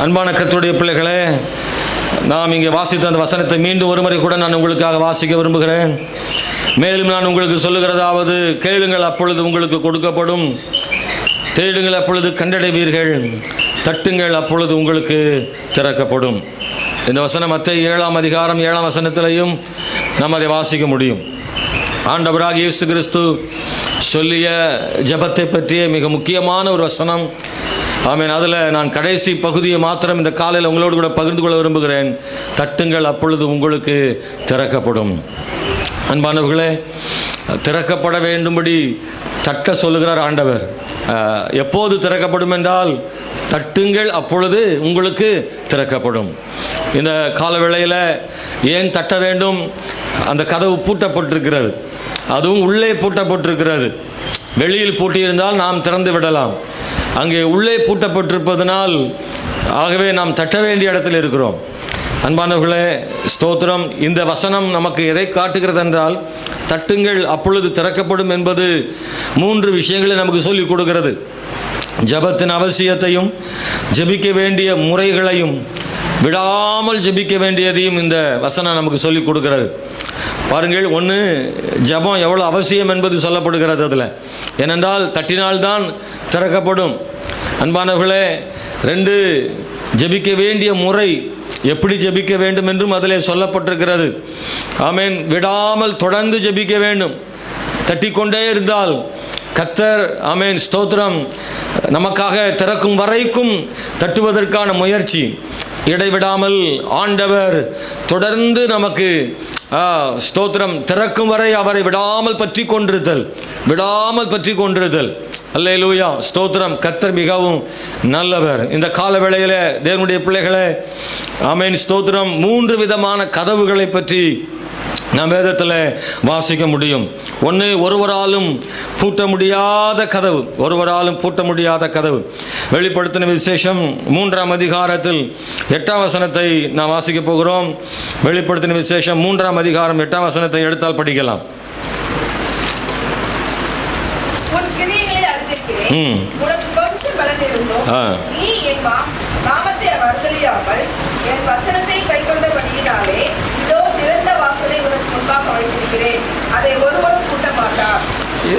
அன்பான கர்த்தருடைய பிள்ளைகளே, நாம் இங்கே வாசித்த அந்த வசனத்தை மீண்டும் ஒருமுறை கூட நான் உங்களுக்காக வாசிக்க விரும்புகிறேன். மேலும் நான் உங்களுக்கு சொல்லுகிறதாவது, கேளுங்கள் அப்பொழுது உங்களுக்கு கொடுக்கப்படும், தேடுங்கள் அப்பொழுது கண்டடைவீர்கள், தட்டுங்கள் அப்பொழுது உங்களுக்கு திறக்கப்படும். இந்த வசனம் மத்தேயு 7ஆம் அதிகாரம் 7ஆம் வசனத்திலையும் நாம் அதை வாசிக்க முடியும். ஆண்டவராக இயேசு கிறிஸ்து சொல்லிய ஜெபத்தை பற்றிய மிக முக்கியமான ஒரு வசனம். ஆமென். அதில் நான் கடைசி பகுதியை மாத்திரம் இந்த காலையில் உங்களோடு கூட பகிர்ந்து கொள்ள விரும்புகிறேன். தட்டுங்கள் அப்பொழுது உங்களுக்கு திறக்கப்படும். அன்பானவர்களே, திறக்கப்பட வேண்டும்படி தட்ட சொல்லுகிறார் ஆண்டவர். எப்போது திறக்கப்படும் என்றால், தட்டுங்கள் அப்பொழுது உங்களுக்கு திறக்கப்படும். இந்த காலவேளையில் ஏன் தட்ட வேண்டும்? அந்த கதவு பூட்டப்பட்டிருக்கிறது, அதுவும் உள்ளே பூட்டப்பட்டிருக்கிறது. வெளியில் பூட்டியிருந்தால் நாம் திறந்து விடலாம். அங்கே உள்ளே பூட்டப்பட்டிருப்பதனால் ஆகவே நாம் தட்ட வேண்டிய இடத்தில் இருக்கிறோம். அன்பானவர்களே, ஸ்தோத்திரம். இந்த வசனம் நமக்கு எதை காட்டுகிறது என்றால், தட்டுங்கள் அப்பொழுது திறக்கப்படும் என்பது 3 விஷயங்களை நமக்கு சொல்லிக் கொடுக்கிறது. ஜெபத்தின் அவசியத்தையும், ஜெபிக்க வேண்டிய முறைகளையும், விடாமல் ஜெபிக்க வேண்டியதையும் இந்த வசனம் நமக்கு சொல்லிக் கொடுக்கிறது. பாருங்கள், ஒன்று, ஜெபம் எவ்வளோ அவசியம் என்பது சொல்லப்படுகிறது அதில். ஏனென்றால் தட்டினால்தான் திறக்கப்படும். அன்பானவர்களே, 2, ஜெபிக்க வேண்டிய முறை, எப்படி ஜெபிக்க வேண்டும் என்றும் அதிலே சொல்லப்பட்டிருக்கிறது. ஆமென். விடாமல் தொடர்ந்து ஜெபிக்க வேண்டும். தட்டிக்கொண்டே இருந்தால் கர்த்தர், ஆமென், ஸ்தோத்திரம், நமக்காக திறக்கும் வரைக்கும் தட்டுவதற்கான முயற்சி. இடைவிடாமல் ஆண்டவர் தொடர்ந்து நமக்கு ஸ்தோத்திரம் திறக்கும் வரை அவரை விடாமல் பற்றி கொண்டிருத்தல், விடாமல் பற்றி கொண்டிருத்தல். அல்லேலூயா, ஸ்தோத்திரம். கர்த்தர் மிகவும் நல்லவர். இந்த கால வேளையில் தேவனுடைய பிள்ளைகளே, ஆமென், ஸ்தோத்திரம், 3 விதமான கதவுகளை பற்றி நாம் வேதத்தில் வாசிக்க முடியும். ஒன்று, ஒருவராலும் பூட்ட முடியாத கதவு. ஒருவராலும் பூட்ட முடியாத கதவு. வெளிப்படுத்தின விசேஷம் 3ஆம் அதிகாரத்தில் 8ஆம் வசனத்தை நாம் வாசிக்க போகிறோம். வெளிப்படுத்தின விசேஷம் 3ஆம் அதிகாரம் 8ஆம் வசனத்தை எடுத்தால் படிக்கலாம்.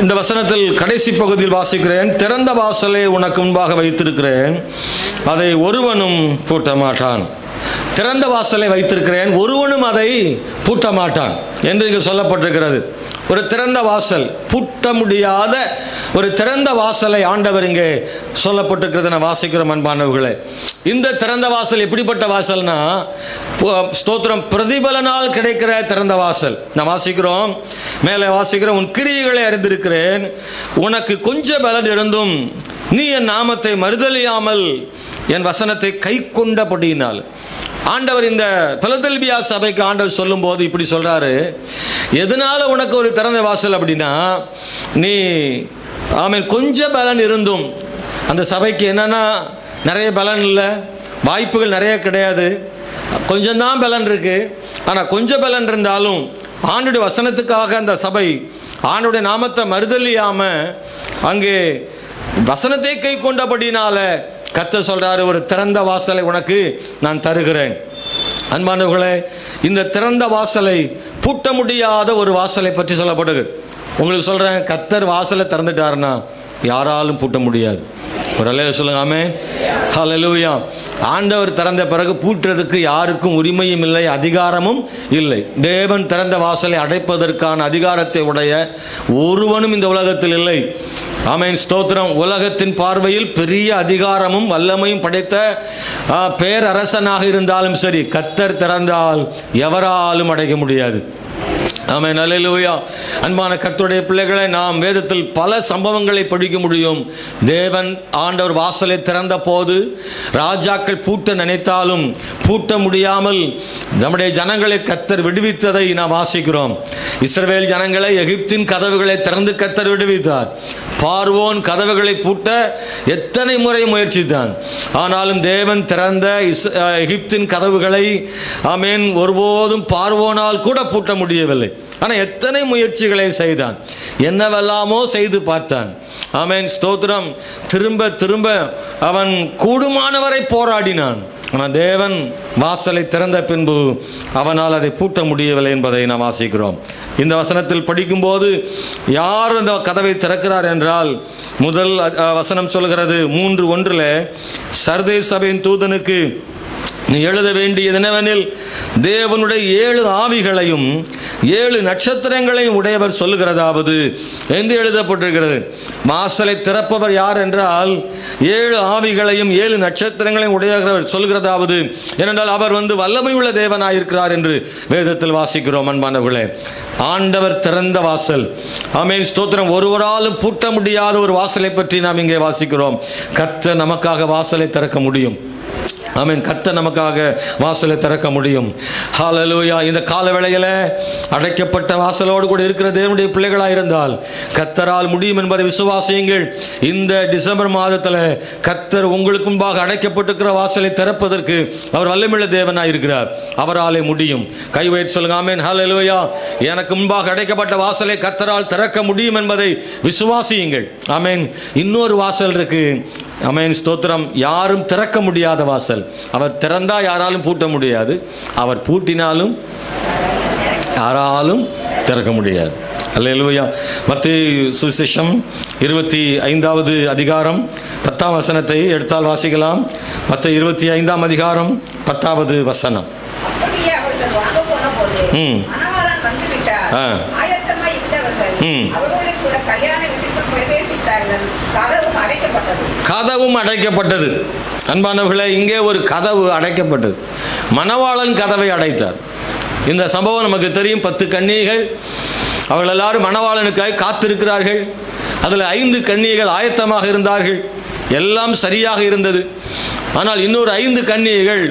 இந்த வசனத்தில் கடைசி பகுதியில் வாசிக்கிறேன். திறந்த வாசலை உனக்கு முன்பாக வைத்திருக்கிறேன், அதை ஒருவனும் பூட்ட மாட்டான். திறந்த வாசலை வைத்திருக்கிறேன், ஒருவனும் அதை பூட்ட மாட்டான் என்று இங்கு சொல்லப்பட்டிருக்கிறது. ஒரு திறந்த வாசல், பூட்ட முடியாத ஒரு திறந்த வாசலை ஆண்டவர் இங்கே சொல்லப்பட்டிருக்கிறது நான் வாசிக்கிறோம். அன்பானவர்களே, இந்த திறந்த வாசல் எப்படிப்பட்ட வாசல்னா, ஸ்தோத்திரம், பிரதிபலனால் கிடைக்கிற திறந்த வாசல். நான் வாசிக்கிறோம், மேலே வாசிக்கிறோம். உன் கிரியைகளை அறிந்திருக்கிறேன், உனக்கு கொஞ்சம் பலன் இருந்தும் நீ என் நாமத்தை மறுதலியாமல் என் வசனத்தை கை கொண்டபடியினால். ஆண்டவர் இந்த பிலதெல்பியா சபைக்கு ஆண்டவர் சொல்லும் போது இப்படி சொல்றாரு, எதனால உனக்கு ஒரு திறந்த வாசல் அப்படின்னா, நீ ஆமென் கொஞ்சம் பலன் இருந்தும், அந்த சபைக்கு என்னன்னா நிறைய பலன் இல்லை, வாய்ப்புகள் நிறைய கிடையாது, கொஞ்சம்தான் பலன் இருக்கு. ஆனால் கொஞ்சம் பலன் இருந்தாலும் ஆண்டுடைய வசனத்துக்காக அந்த சபை ஆண்டுடைய நாமத்தை மறுதலியாம அங்கே வசனத்தை கை கொண்டபடினால கர்த்தர் சொல்றாரு, ஒரு திறந்த வாசலை உனக்கு நான் தருகிறேன். அன்பானவர்களே, இந்த திறந்த வாசலை, பூட்ட முடியாத ஒரு வாசலை பற்றி சொல்லப்படுது. உங்களுக்கு சொல்றேன், கர்த்தர் வாசலை திறந்துட்டாருன்னா யாராலும் பூட்ட முடியாது. ஒரு அல்லேலூயா சொல்லுங்க. ஆமென், ஹல்லேலூயா. ஆண்டவர் திறந்த பிறகு பூட்டுறதுக்கு யாருக்கும் உரிமையும் இல்லை, அதிகாரமும் இல்லை. தேவன் திறந்த வாசலை அடைப்பதற்கான அதிகாரத்தை உடைய ஒருவனும் இந்த உலகத்தில் இல்லை. ஆமென், ஸ்தோத்திரம். உலகத்தின் பார்வையில் பெரிய அதிகாரமும் வல்லமையும் படைத்த பேரரசனாக இருந்தாலும் சரி, கர்த்தர் திறந்தால் எவராலும் அடைக்க முடியாது. ஆமென், அல்லேலூயா. அன்பான கர்த்தருடைய பிள்ளைகளை, நாம் வேதத்தில் பல சம்பவங்களை படிக்க முடியும். தேவன் ஆண்டவர் வாசலை திறந்த போது ராஜாக்கள் பூட்ட நினைத்தாலும் பூட்ட முடியாமல் நம்முடைய ஜனங்களை கர்த்தர் விடுவித்ததை நாம் வாசிக்கிறோம். இஸ்ரவேல் ஜனங்களை எகிப்தின் கதவுகளை திறந்து கர்த்தர் விடுவித்தார். பார்வோன் கதவுகளை பூட்ட எத்தனை முறை முயற்சித்தான். ஆனாலும் தேவன் திறந்த எகிப்தின் கதவுகளை, ஆமென், ஒருபோதும் பார்வோனால் கூட பூட்ட முடியவில்லை. ஆனால் எத்தனை முயற்சிகளை செய்தான், என்னவெல்லாமோ செய்து பார்த்தான். ஆமென், ஸ்தோத்திரம். திரும்ப திரும்ப அவன் கூடுமானவரை போராடினான். ஆனால் தேவன் வாசலை திறந்த பின்பு அவனால் அதை பூட்ட முடியவில்லை என்பதை நாம் வாசிக்கிறோம். இந்த வசனத்தில் படிக்கும்போது யார் அந்த கதவை திறக்கிறார் என்றால், முதல் வசனம் சொல்கிறது 3:1, சர்தேஸ் சபையின் தூதனுக்கு நீ எழுத வேண்டியது என்னவெனில், தேவனுடைய 7 ஆவிகளையும் 7 நட்சத்திரங்களையும் உடையவர் சொல்லுகிறதாவது என்று எழுதப்பட்டிருக்கிறது. வாசலை திறப்பவர் யார் என்றால் 7 ஆவிகளையும் 7 நட்சத்திரங்களையும் உடையவர் சொல்லுகிறதாவது. ஏனென்றால் அவர் வல்லமை உள்ள தேவனாயிருக்கிறார் என்று வேதத்தில் வாசிக்கிறோம். அன்பானவர்களே, ஆண்டவர் திறந்த வாசல். ஆமென், ஸ்தோத்திரம். ஒருவராலும் பூட்ட முடியாத ஒரு வாசலை பற்றி நாம் இங்கே வாசிக்கிறோம். கர்த்தர் நமக்காக வாசலை திறக்க முடியும். ஆமென், கர்த்தர் நமக்காக வாசலை திறக்க முடியும். ஹல்லேலூயா. இந்த கால வேளையில் அடைக்கப்பட்ட வாசலோடு கூட இருக்கிற தேவனுடைய பிள்ளைகளாக இருந்தால் கர்த்தரால் முடியும் என்பதை விசுவாசியுங்கள். இந்த டிசம்பர் மாதத்தில் கர்த்தர் உங்களுக்கு முன்பாக அடைக்கப்பட்டிருக்கிற வாசலை திறப்பதற்கு அவர் வல்லமையுள்ள தேவனாக இருக்கிறார். அவராலே முடியும். கை வைத்து சொல்லுங்க, ஆமென், ஹல்லேலூயா. எனக்கு முன்பாக அடைக்கப்பட்ட வாசலை கர்த்தரால் திறக்க முடியும் என்பதை விசுவாசியுங்கள். ஆமென். இன்னொரு வாசல் இருக்கு. ஆமென், ஸ்தோத்திரம். யாரும் திறக்க முடியாத வாசல். அவர் திறந்தா யாராலும் பூட்ட முடியாது, அவர் பூட்டினாலும் யாராலும் திறக்க முடியாது. அல்லேலூயா. மத்தேயு சுவிசேஷம் 25வது அதிகாரம் 10ஆம் வசனத்தை எடுத்தால் வாசிக்கலாம். மத்தேயு 25ஆம் அதிகாரம் 10வது வசனம். கதவும் அடைக்கப்பட்டது. அன்பானவர்களே, இங்கே ஒரு கதவு அடைக்கப்பட்டது. மணவாளன் கதவை அடைத்தார். இந்த சம்பவம் நமக்கு தெரியும். 10 கன்னிகைகள் அவர்கள் எல்லாரும் மணவாளனுக்காக காத்திருக்கிறார்கள். அதில் 5 கன்னிகைகள் ஆயத்தமாக இருந்தார்கள். எல்லாம் சரியாக இருந்தது. ஆனால் இன்னொரு 5 கன்னிகைகள்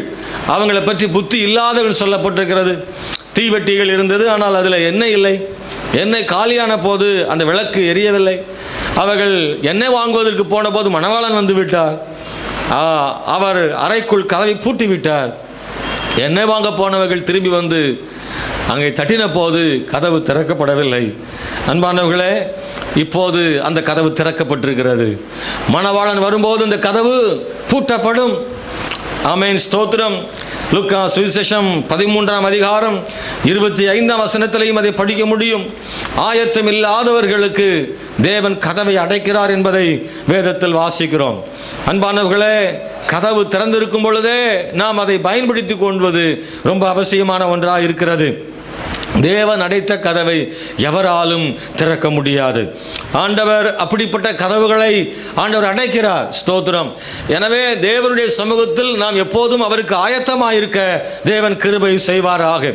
அவங்களை பற்றி புத்தி இல்லாதவர்கள் சொல்லப்பட்டிருக்கிறது. தீவெட்டிகள் இருந்தது, ஆனால் அதில் எண்ணெய் இல்லை. எண்ணெய் காலியான போது அந்த விளக்கு எரியவில்லை. அவர்கள் எண்ணெய் வாங்குவதற்கு போன போது மணவாளன் வந்து விட்டார். அவர் அறைக்குள் கதவை பூட்டி விட்டார். எண்ணெய் வாங்க போனவர்கள் திரும்பி வந்து அங்கே தட்டின போது கதவு திறக்கப்படவில்லை. அன்பானவர்களே, இப்போது அந்த கதவு திறக்கப்பட்டிருக்கிறது. மணவாளன் வரும்போது இந்த கதவு பூட்டப்படும். ஆமென், ஸ்தோத்திரம். லூக்கா சுவிசேஷம் 13ஆம் அதிகாரம் 25ஆம் வசனத்திலையும் அதை படிக்க முடியும். ஆயத்தம் இல்லாதவர்களுக்கு தேவன் கதவை அடைக்கிறார் என்பதை வேதத்தில் வாசிக்கிறோம். அன்பானவர்களே, கதவு திறந்திருக்கும் பொழுதே நாம் அதை பயன்படுத்தி கொள்வது ரொம்ப அவசியமான ஒன்றாக இருக்கிறது. தேவன் அடைத்த கதவை எவராலும் திறக்க முடியாது. ஆண்டவர் அப்படிப்பட்ட கதவுகளை ஆண்டவர் அடைக்கிறார். ஸ்தோத்திரம். எனவே தேவனுடைய சமூகத்தில் நாம் எப்போதும் அவருக்கு ஆயத்தமாயிருக்க தேவன் கிருபை செய்வாராக.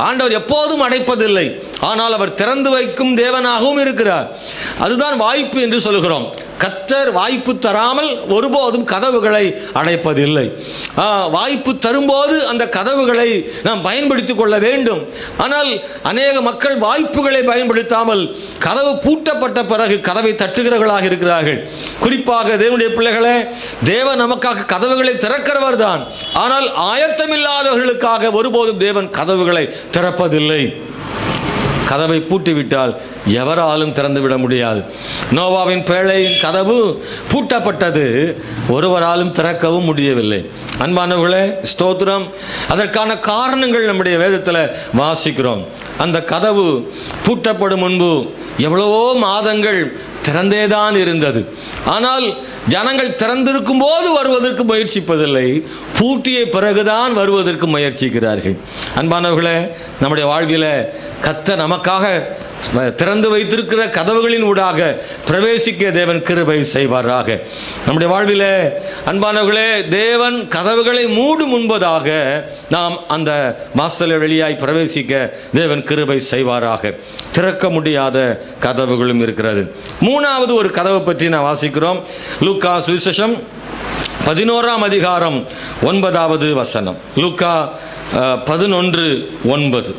ஆண்டவர் எப்போதும் அடைப்பதில்லை, ஆனால் அவர் திறந்து வைக்கும் தேவனாகவும் இருக்கிறார். அதுதான் வாய்ப்பு என்று சொல்கிறோம். கர்த்தர் வாய்ப்பு தராமல் ஒருபோதும் கதவுகளை அடைப்பதில்லை. வாய்ப்பு தரும்போது அந்த கதவுகளை நாம் பயன்படுத்திக் கொள்ள வேண்டும். ஆனால் அநேக மக்கள் வாய்ப்புகளை பயன்படுத்தாமல் கதவு பூட்டப்பட்ட பிறகு கதவை தட்டுகிறவர்களாக இருக்கிறார்கள். குறிப்பாக தேவனுடைய பிள்ளைகளே, தேவன் நமக்காக கதவுகளை திறக்கிறவர் தான். ஆனால் ஆயத்தமில்லாதவர்களுக்காக ஒருபோதும் தேவன் கதவுகளை திறப்பதில்லை. கதவை பூட்டிவிட்டால் எவராலும் திறந்துவிட முடியாது. நோவாவின் பேழையின் கதவு பூட்டப்பட்டது, ஒருவராலும் திறக்கவும் முடியவில்லை. அன்பானவர்களே, ஸ்தோத்திரம். அதற்கான காரணங்கள் நம்முடைய வேதத்தில் வாசிக்கிறோம். அந்த கதவு பூட்டப்படும் முன்பு எவ்வளவோ மாதங்கள் திறந்தேதான் இருந்தது. ஆனால் ஜனங்கள் திறந்திருக்கும் போது வருவதற்கு முயற்சிப்பதில்லை, பூட்டிய பிறகுதான் வருவதற்கு முயற்சிக்கிறார்கள். அன்பானவர்களே, நம்முடைய வாழ்வில் கர்த்தர் நமக்காக திறந்து வைத்திருக்கிற கதவுகளின் ஊடாக பிரவேசிக்க தேவன் கிருபை செய்வாராக. நம்முடைய வாழ்வில் அன்பானவர்களே, தேவன் கதவுகளை மூடும் முன்பதாக நாம் அந்த வாசல் வழியாய் பிரவேசிக்க தேவன் கிருபை செய்வாராக. திறக்க முடியாத கதவுகளும் இருக்கிறது. 3வது ஒரு கதவை பற்றி நான் வாசிக்கிறோம். லூக்கா சுவிசேஷம் 11ஆம் அதிகாரம் 9வது வசனம். லூக்கா 11:9.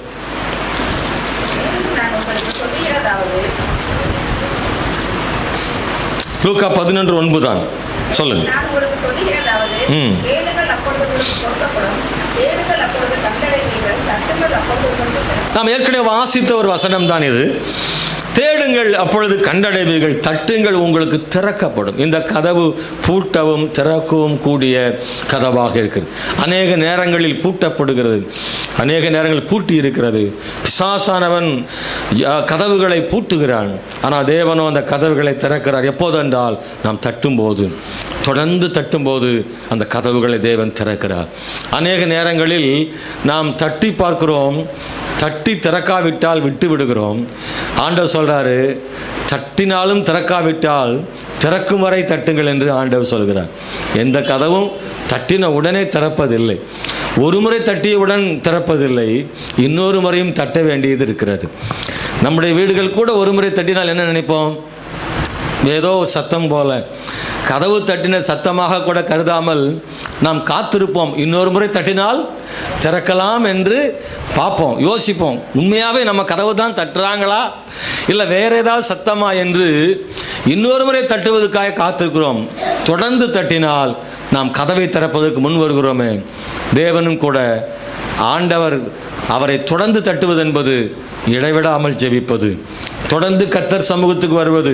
லூக்கா 11:9 தான். சொல்லுங்க. நாம் ஏற்கனவே வாசித்த ஒரு வசனம் தான் இது. தேடுங்கள் அப்பொழுது கண்டடைவீர்கள், தட்டுங்கள் உங்களுக்கு திறக்கப்படும். இந்த கதவு பூட்டவும் திறக்கவும் கூடிய கதவாக இருக்கிறது. அநேக நேரங்களில் பூட்டப்படுகிறது, அநேக நேரங்களில் பூட்டி இருக்கிறது. பிசாசானவன் கதவுகளை பூட்டுகிறான், ஆனால் தேவனோ அந்த கதவுகளை திறக்கிறார். எப்போதென்றால் நாம் தட்டும்போது, தொடர்ந்து தட்டும்போது அந்த கதவுகளை தேவன் திறக்கிறார். அநேக நேரங்களில் நாம் தட்டி பார்க்கிறோம், தட்டி திறக்காவிட்டால் விட்டு விடுகிறோம். ஆண்டவர் சொல்றாரு, தட்டினாலும் திறக்காவிட்டால் திறக்கும் வரை தட்டுங்கள் என்று ஆண்டவர் சொல்கிறார். எந்த கதவும் தட்டின உடனே திறப்பதில்லை, ஒரு முறை தட்டியவுடன் திறப்பதில்லை, இன்னொரு முறையும் தட்ட வேண்டியது இருக்கிறது. நம்முடைய வீடுகள் கூட ஒரு முறை தட்டினால் என்ன நினைப்போம்? ஏதோ சத்தம் போல, கதவு தட்டின சத்தமாக கூட கருதாமல் நாம் காத்திருப்போம். இன்னொரு முறை தட்டினால் திறக்கலாம் என்று பார்ப்போம், யோசிப்போம். உண்மையாகவே நம்ம கதவு தான் தட்டுறாங்களா இல்லை வேற ஏதாவது சத்தமா என்று இன்னொரு முறை தட்டுவதற்காக காத்திருக்கிறோம். தொடர்ந்து தட்டினால் நாம் கதவை திறப்பதற்கு முன் வருகிறோமே. தேவனும் கூட ஆண்டவர் அவரை தொடர்ந்து தட்டுவது என்பது இடைவிடாமல் ஜெபிப்பது, தொடர்ந்து கர்த்தர் சமூகத்துக்கு வருவது,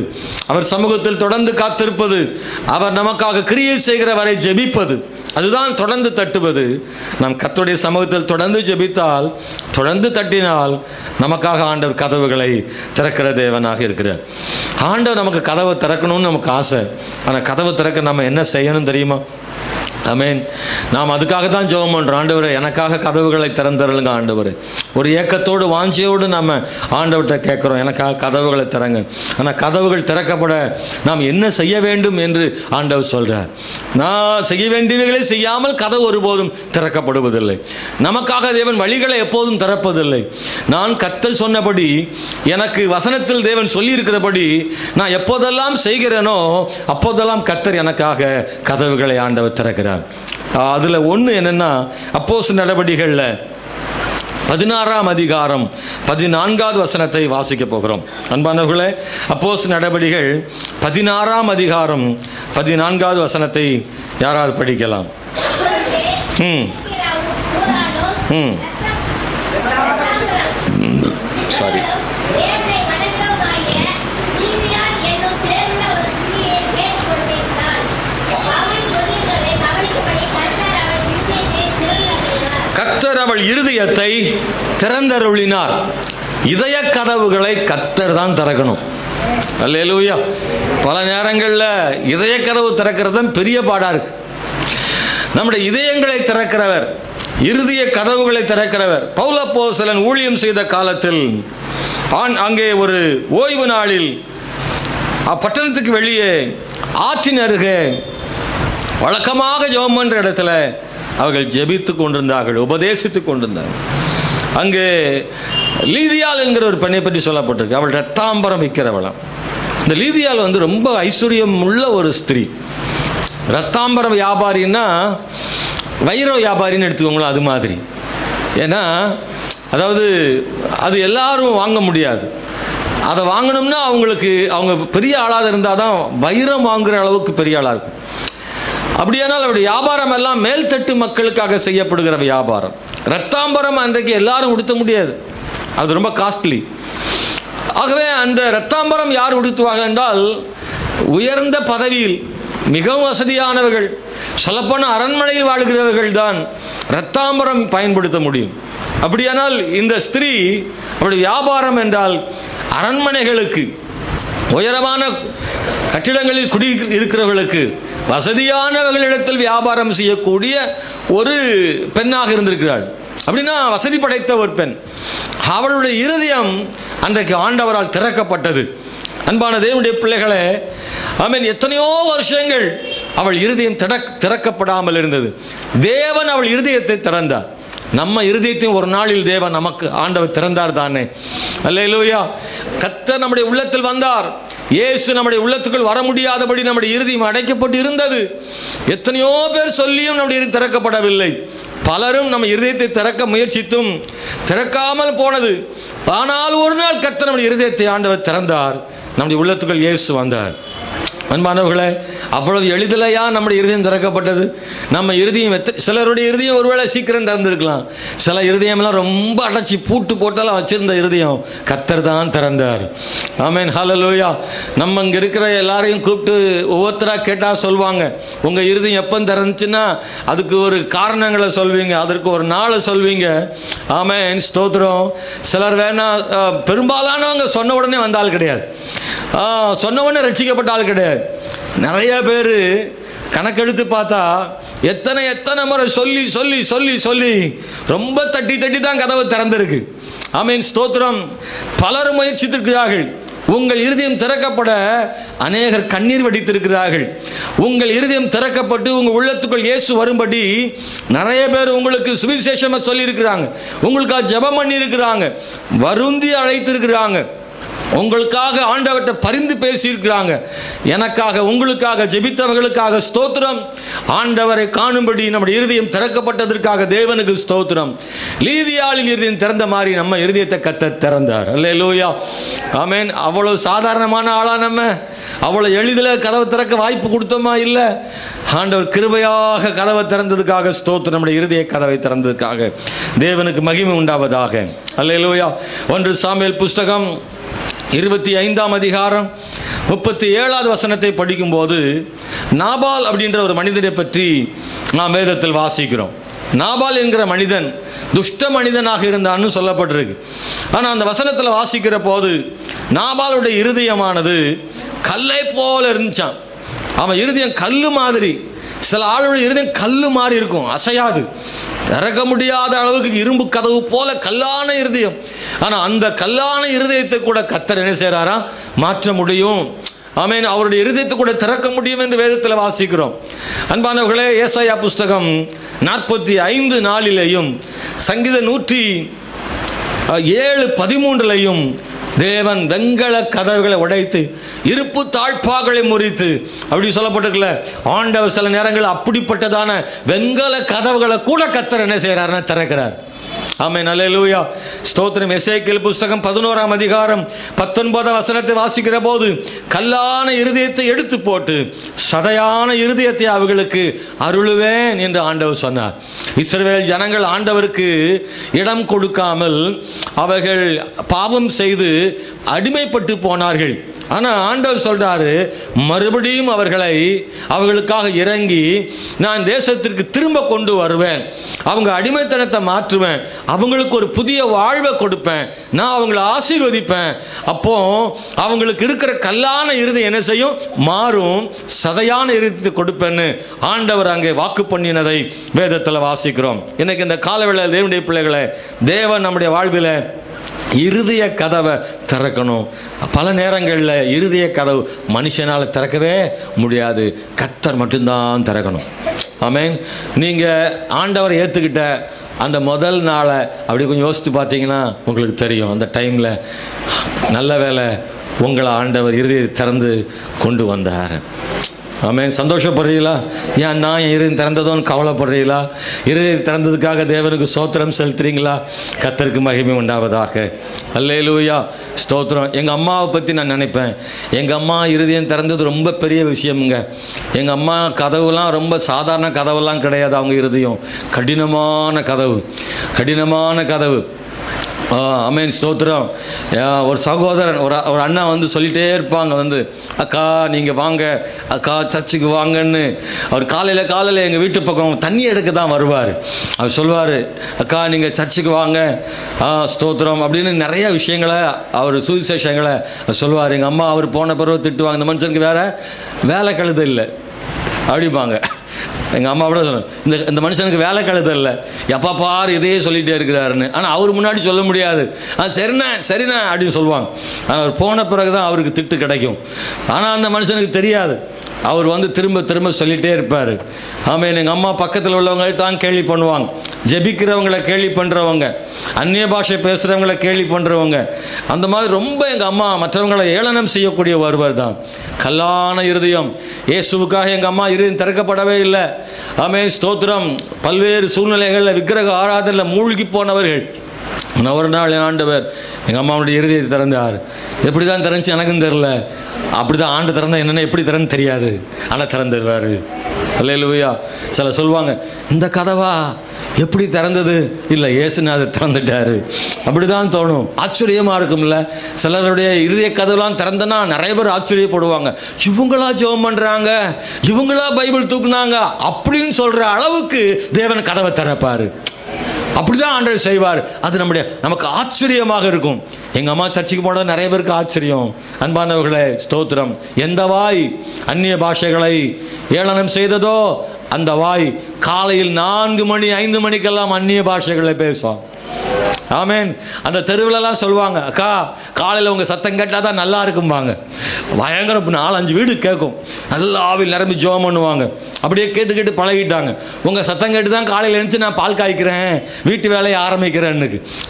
அவர் சமூகத்தில் தொடர்ந்து காத்திருப்பது, அவர் நமக்காக கிரியை செய்கிற வரை ஜெபிப்பது, அதுதான் தொடர்ந்து தட்டுவது. நாம் கர்த்தருடைய சமூகத்தில் தொடர்ந்து ஜெபித்தால், தொடர்ந்து தட்டினால் நமக்காக ஆண்டவர் கதவுகளை திறக்கிற தேவனாக இருக்கிறார். ஆண்டவர் நமக்கு கதவை திறக்கணும்னு நமக்கு ஆசை, ஆனால் கதவை திறக்க நம்ம என்ன செய்யணும் தெரியுமா? ஆமென். நாம் அதுக்காக தான் ஜெபம் பண்ணுறோம். ஆண்டவரே எனக்காக கதவுகளை திறந்தருளுங்க ஆண்டவரே. ஒரு ஏக்கத்தோடு வாஞ்சியோடு நம்ம ஆண்டவர்கிட்ட கேட்குறோம், எனக்காக கதவுகளை திறங்க. ஆனால் கதவுகள் திறக்கப்பட நாம் என்ன செய்ய வேண்டும் என்று ஆண்டவர் சொல்கிறார். நான் செய்ய வேண்டியவைகளை செய்யாமல் கதவு ஒருபோதும் திறக்கப்படுவதில்லை. நமக்காக தேவன் வழிகளை எப்போதும் திறப்பதில்லை. நான் கர்த்தர் சொன்னபடி, எனக்கு வசனத்தில் தேவன் சொல்லியிருக்கிறபடி நான் எப்போதெல்லாம் செய்கிறேனோ அப்போதெல்லாம் கர்த்தர் எனக்காக கதவுகளை ஆண்டவர் திறக்கிறார். அதில் ஒன்று என்னென்னா, அப்போஸ்தலர் நடபடிகளில் 16ஆம் அதிகாரம் 14வது வசனத்தை வாசிக்க போகிறோம். அன்பானவர்களே, அப்போஸ்தலர் நடபடிகள் 16ஆம் அதிகாரம் 14வது வசனத்தை யாராவது படிக்கலாம்? சாரி, கர்த்தர் அவள் இருதயத்தை திறந்தருளினார். இதய கதவுகளை கர்த்தர் தான் திறக்கணும். அல்லேலூயா. பல நேரங்களில் இதய கதவு திறக்கிறது பெரிய பாடா இருக்கு. நம்முடைய இதயங்களை திறக்கிறவர், இருதய கதவுகளை திறக்கிறவர். பவுல் அப்போஸ்தலன் ஊழியம் செய்த காலத்தில் அங்கே ஒரு ஓய்வு நாளில் பட்டணத்துக்கு வெளியே ஆற்றின் அருகே வழக்கமாக ஜெபம் பண்ற இடத்துல அவர்கள் ஜெபித்து கொண்டிருந்தார்கள், உபதேசித்து கொண்டிருந்தார்கள். அங்கே லீதியாள் என்கிற ஒரு பெண்ணை பற்றி சொல்லப்பட்டிருக்கு. அவள் ரத்தாம்பரம் விற்கிறவளாம். இந்த லீதியாள் ரொம்ப ஐஸ்வர்யம் உள்ள ஒரு ஸ்திரீ. ரத்தாம்பரம் வியாபாரின்னா வைர வியாபாரின்னு எடுத்துக்கோங்களேன், அது மாதிரி. ஏன்னா அதாவது அது எல்லாரும் வாங்க முடியாது. அதை வாங்கணும்னா அவங்க பெரிய ஆளாக இருந்தால் தான் வைரம் வாங்குகிற அளவுக்கு பெரிய ஆளாக இருக்கும். அப்படியானால் அவருடைய வியாபாரம் எல்லாம் மேல்தட்டு மக்களுக்காக செய்யப்படுகிற வியாபாரம். ரத்தாம்பரம் அன்றைக்கு எல்லாரும் உடுத்த முடியாது, அது ரொம்ப காஸ்ட்லி. ஆகவே அந்த ரத்தாம்பரம் யார் உடுத்துவார்கள் என்றால், உயர்ந்த பதவியில் மிகவும் வசதியானவர்கள், சொல்லப்போனால் அரண்மனையில் வாழ்கிறவர்கள் தான் ரத்தாம்பரம் பயன்படுத்த முடியும். அப்படியானால் இந்த ஸ்திரீ அவருடைய வியாபாரம் என்றால் அரண்மனைகளுக்கு, உயரமான கட்டிடங்களில் குடி இருக்கிறவர்களுக்கு, வசதியானவர்களிடத்தில் வியாபாரம் செய்யக்கூடிய ஒரு பெண்ணாக இருந்திருக்கிறாள். அப்படின்னா வசதி படைத்த ஒரு பெண். அவளுடைய இருதயம் அன்றைக்கு ஆண்டவரால் திறக்கப்பட்டது. அன்பான தேவனுடைய பிள்ளைகளே, ஆமென். எத்தனையோ வருஷங்கள் அவள் இருதயம் திறக்கப்படாமல் இருந்தது. தேவன் அவள் இருதயத்தை திறந்தார். நம்ம இருதயத்தையும் ஒரு நாளில் தேவன் நமக்கு ஆண்டவர் திறந்தார் தானே. அல்லேலூயா. கர்த்தர் நம்முடைய உள்ளத்தில் வந்தார். இயேசு நம்முடைய உள்ளத்துக்குள் வர முடியாதபடி நம்முடைய இருதயம் அடைக்கப்பட்டு இருந்தது. எத்தனையோ பேர் சொல்லியும் நம்முடைய இருதயம் திறக்கப்படவில்லை. பலரும் நம்ம இருதயத்தை திறக்க முயற்சித்தும் திறக்காமல் போனது. ஆனால் ஒரு நாள் கர்த்தர் நம்முடைய இருதயத்தை ஆண்டவர் திறந்தார். நம்முடைய உள்ளத்துக்குள் இயேசு வந்தார். அன்பானவர்களே, அவ்வளவு எளிதிலையா நம்முடைய இருதயம் திறக்கப்பட்டது? நம்ம இருதயம் சிலருடைய இருதயம் ஒருவேளை சீக்கிரம் திறந்திருக்கலாம். சில இருதயம்லாம் ரொம்ப அடைச்சி பூட்டு போட்டாலும் வச்சிருந்த இருதயம் கர்த்தர் தான் திறந்தார். ஆமென், ஹல்லேலூயா. நம்ம இங்கே இருக்கிற எல்லாரையும் கூப்பிட்டு ஒவ்வொருத்தராக கேட்டால் சொல்லுவாங்க, உங்கள் இருதயம் எப்போ திறந்துச்சுன்னா அதுக்கு ஒரு காரணங்களை சொல்வீங்க, அதற்கு ஒரு நாளை சொல்வீங்க. ஆமென், ஸ்தோத்திரம். சிலர் வேணா பெரும்பாலானவங்க சொன்ன உடனே வந்தால் கிடையாது, சொன்ன உடனே ரட்சிக்கப்பட்ட ஆள் கிடையாது. நிறைய பேர் கணக்கெடுத்து பார்த்தா எத்தனை முறை சொல்லி சொல்லி சொல்லி சொல்லி ரொம்ப தட்டி தட்டி தான் கதவு திறந்திருக்கு. ஆமென், ஸ்தோத்திரம். பலர் முயற்சித்திருக்கிறார்கள். உங்கள் இருதயம் திறக்கப்பட அநேகர் கண்ணீர் வடித்திருக்கிறார்கள். உங்கள் இருதயம் திறக்கப்பட்டு உங்கள் உள்ளத்துக்குள் இயேசு வரும்படி நிறைய பேர் உங்களுக்கு சுவிசேஷமாக சொல்லியிருக்கிறாங்க, உங்களுக்காக ஜெபம் பண்ணி இருக்கிறாங்க, வருந்தி அழைத்திருக்கிறாங்க, உங்களுக்காக ஆண்டவர்கிட்ட பரிந்து பேசியிருக்கிறாங்க. எனக்காக உங்களுக்காக ஜெபித்தவர்களுக்காக ஸ்தோத்திரம். ஆண்டவரை காணும்படி நம்முடைய இருதயம் திறக்கப்பட்டதற்காக தேவனுக்கு ஸ்தோத்திரம். லீதியாளின் இருதயம் திறந்த மாதிரி நம்ம இருதயத்தை கர்த்தர் திறந்தார். அல்லேலூயா, ஆமென். அவ்வளவு சாதாரணமான ஆளா நம்ம? அவ்வளோ எளிதில் கதவை திறக்க வாய்ப்பு கொடுத்தோமா? இல்லை. ஆண்டவர் கிருபையாக கதவை திறந்ததுக்காக ஸ்தோத்திரம். நம்முடைய இருதய கதவை திறந்ததுக்காக தேவனுக்கு மகிமை உண்டாவதாக. அல்லேலூயா. 1 சாமுவேல் புஸ்தகம் 25ஆம் அதிகாரம் 37வது வசனத்தை படிக்கும்போது நாபால் அப்படின்ற ஒரு மனிதனை பற்றி நாம் வேதத்தில் வாசிக்கிறோம். நாபால் என்கிற மனிதன் துஷ்ட மனிதனாக இருந்தான்னு சொல்லப்பட்டிருக்கு. ஆனால் அந்த வசனத்தில் வாசிக்கிற போது நாபாலுடைய இருதயமானது கல்லை போல இருந்துச்சான். அவன் இருதயம் கல்லு மாதிரி. சில ஆளுடைய இருதயம் கல்லு மாதிரி இருக்கும், அசையாது, திறக்க முடியாத அளவுக்கு இரும்பு கதவு போல கல்லான இருதயம். ஆனால் அந்த கல்லான இருதயத்தை கூட கர்த்தர் என்ன செய்கிறாரா? மாற்ற முடியும். ஆமென். அவருடைய இருதயத்தை கூட திறக்க முடியும் என்று வேதத்தில் வாசிக்கிறோம். அன்பானவர்களே, ஏசாயா புஸ்தகம் 45:4 சங்கீதம் 107:13 தேவன் வெண்கல கதவுகளை உடைத்து இருப்பு தாழ்பாகளை முறித்து அப்படி சொல்லப்பட்டிருக்கல. ஆண்டவர் சில நேரங்கள் அப்படிப்பட்டதான வெண்கல கதவுகளை கூட கர்த்தர் என்ன செய்கிறார்னா திறக்கிறார். ஆமென், அல்லேலூயா, ஸ்தோத்திரம். எசேக்கியேல் புஸ்தகம் 11ஆம் அதிகாரம் 19ஆம் வசனத்தை வாசிக்கிற போது கல்லான இருதயத்தை எடுத்து போட்டு சதையான இருதயத்தை அவர்களுக்கு அருளுவேன் என்று ஆண்டவர் சொன்னார். இஸ்ரவேல் ஜனங்கள் ஆண்டவருக்கு இடம் கொடுக்காமல் அவர்கள் பாவம் செய்து அடிமைப்பட்டு போனார்கள். ஆனால் ஆண்டவர் சொல்றாரு, மறுபடியும் அவர்களுக்காக இறங்கி நான் தேசத்திற்கு திரும்ப கொண்டு வருவேன், அவங்க அடிமைத்தனத்தை மாற்றுவேன், அவங்களுக்கு ஒரு புதிய வாழ்வை கொடுப்பேன், நான் அவங்களை ஆசீர்வதிப்பேன். அப்போ அவங்களுக்கு இருக்கிற கல்லான இருதயம் என்ன செய்யும்? மாறும், சதையான இருதயத்தை கொடுப்பேன்னு ஆண்டவர் அங்கே வாக்கு பண்ணினதை வேதத்தில் வாசிக்கிறோம். இன்னைக்கு இந்த காலவேளை தேவனுடைய பிள்ளைகளை, தேவன் நம்முடைய வாழ்வில் இருதய கதவை திறக்கணும். பல நேரங்களில் இருதய கதவு மனுஷனால் திறக்கவே முடியாது, கர்த்தர் மட்டும்தான் திறக்கணும். ஆமென். நீங்கள் ஆண்டவரை ஏற்றுக்கிட்ட அந்த முதல் நாளை அப்படி கொஞ்சம் யோசித்து பார்த்தீங்கன்னா உங்களுக்கு தெரியும், அந்த டைமில் நல்ல வேளை உங்களை ஆண்டவர் இருதயத்தை திறந்து கொண்டு வந்தார். ஆமென். சந்தோஷப்படுறீங்களா? ஏன் நான் என் இருதயம் திறந்ததோன்னு கவலைப்படுறீங்களா? இருதயம் திறந்ததுக்காக தேவனுக்கு ஸ்தோத்திரம் செலுத்துறீங்களா? கர்த்தருக்கு மகிமை உண்டாவதாக. அல்லேலூயா, ஸ்தோத்திரம். எங்கள் அம்மாவை பற்றி நான் நினைப்பேன். எங்கள் அம்மா இருதயம் திறந்தது ரொம்ப பெரிய விஷயமுங்க. எங்கள் அம்மா கதவுலாம் ரொம்ப சாதாரண கதவுலாம் கிடையாது. அவங்க இருதயம் கடினமான கதவு. ஆமென், ஸ்தோத்திரம். ஒரு சகோதரன் ஒரு அண்ணா வந்து சொல்லிகிட்டே இருப்பாங்க, அக்கா நீங்கள் வாங்க, அக்கா சர்ச்சுக்கு வாங்கன்னு. அவர் காலையில் எங்கள் வீட்டு பக்கம் தண்ணி எடுக்க தான் வருவார். அவர் சொல்வார், அக்கா நீங்கள் சர்ச்சுக்கு வாங்க, ஸ்தோத்திரம் அப்படின்னு நிறைய விஷயங்களை அவர் சுவிசேஷங்களை சொல்வார். எங்கள் அம்மா அவர் போன பிறகு திட்டுவாங்க, இந்த மனுஷனுக்கு வேலை கழுது இல்லை அப்படிப்பாங்க. எங்கள் அம்மா கூட சொல்லுவேன், இந்த மனுஷனுக்கு வேலை கழுதல்ல, எப்போ பார் இதையே சொல்லிகிட்டே இருக்கிறாருன்னு. ஆனால் அவர் முன்னாடி சொல்ல முடியாது. சரிண்ணா அப்படின்னு சொல்லுவாங்க. அவர் போன பிறகு தான் அவருக்கு திட்டு கிடைக்கும். ஆனால் அந்த மனுஷனுக்கு தெரியாது, அவர் திரும்ப சொல்லிகிட்டே இருப்பார். ஆமென். எங்கள் அம்மா பக்கத்தில் உள்ளவங்கள்ட்ட தான் கேள்வி பண்ணுவாங்க, ஜெபிக்கிறவங்களை கேள்வி பண்ணுறவங்க, அந்நிய பாஷை பேசுகிறவங்களை கேள்வி பண்ணுறவங்க, அந்த மாதிரி ரொம்ப எங்கள் அம்மா மற்றவங்களை ஏளனம் செய்யக்கூடிய ஒருவர் தான். கல்லான இருதயம். இயேசுவுக்காக எங்கள் அம்மா இருதயம் திறக்கப்படவே இல்லை. ஆமென், ஸ்தோத்திரம். பல்வேறு சூழ்நிலைகளில் விக்கிரக ஆராதனையில் மூழ்கி போனவர்கள், நான் ஒரு நாள் ஆண்டவர் எங்கள் அம்மாவுடைய இருதயத்தை திறந்தார். எப்படி தான் திறந்துச்சு எனக்கும் தெரில. அப்படி தான் ஆண்டு திறந்தா என்னென்ன எப்படி திறந்து தெரியாது, ஆனால் திறந்துடுவார். அல்லேலூயா. சில சொல்லுவாங்க, இந்த கதவா எப்படி திறந்தது? இல்லை, இயேசுநாதர் திறந்துட்டாரு. அப்படி தான் தோணும். ஆச்சரியமாக இருக்கும்ல. சிலருடைய இருதய கதவுலாம் திறந்தனா நிறைய பேர் ஆச்சரியப்படுவாங்க. இவங்களா ஜெபம் பண்ணுறாங்க, இவங்களா பைபிள் தூக்குனாங்க அப்படின்னு சொல்கிற அளவுக்கு தேவன் கதவை திறப்பார். அப்படிதான் ஆண்டவர் செய்வார். அது நமக்கு ஆச்சரியமாக இருக்கும். எங்கள் அம்மா சர்ச்சைக்கு போனது நிறைய பேருக்கு ஆச்சரியம். அன்பானவர்களே, ஸ்தோத்திரம். எந்த வாய் அந்நிய பாஷைகளை ஏளனம் செய்ததோ அந்த வாய் காலையில் 4 மணி 5 மணிக்கெல்லாம் அந்நிய பாஷைகளை பேசும். ஆமேன். அந்த தெருவிலலாம் சொல்லுவாங்க, அக்கா காலையில் உங்கள் சத்தம் கேட்டால் தான் நல்லா இருக்கும்பாங்க. பயங்கர 4-5 வீடு கேட்கும். நல்லா ஆவில் நிரம்பி ஜெபம் பண்ணுவாங்க. அப்படியே கேட்டு கேட்டு பழகிட்டாங்க. உங்கள் சத்தம் கேட்டு தான் காலையில் எழுந்துச்சு நான் பால் காய்க்கிறேன், வீட்டு வேலையை ஆரம்பிக்கிறேன்னு.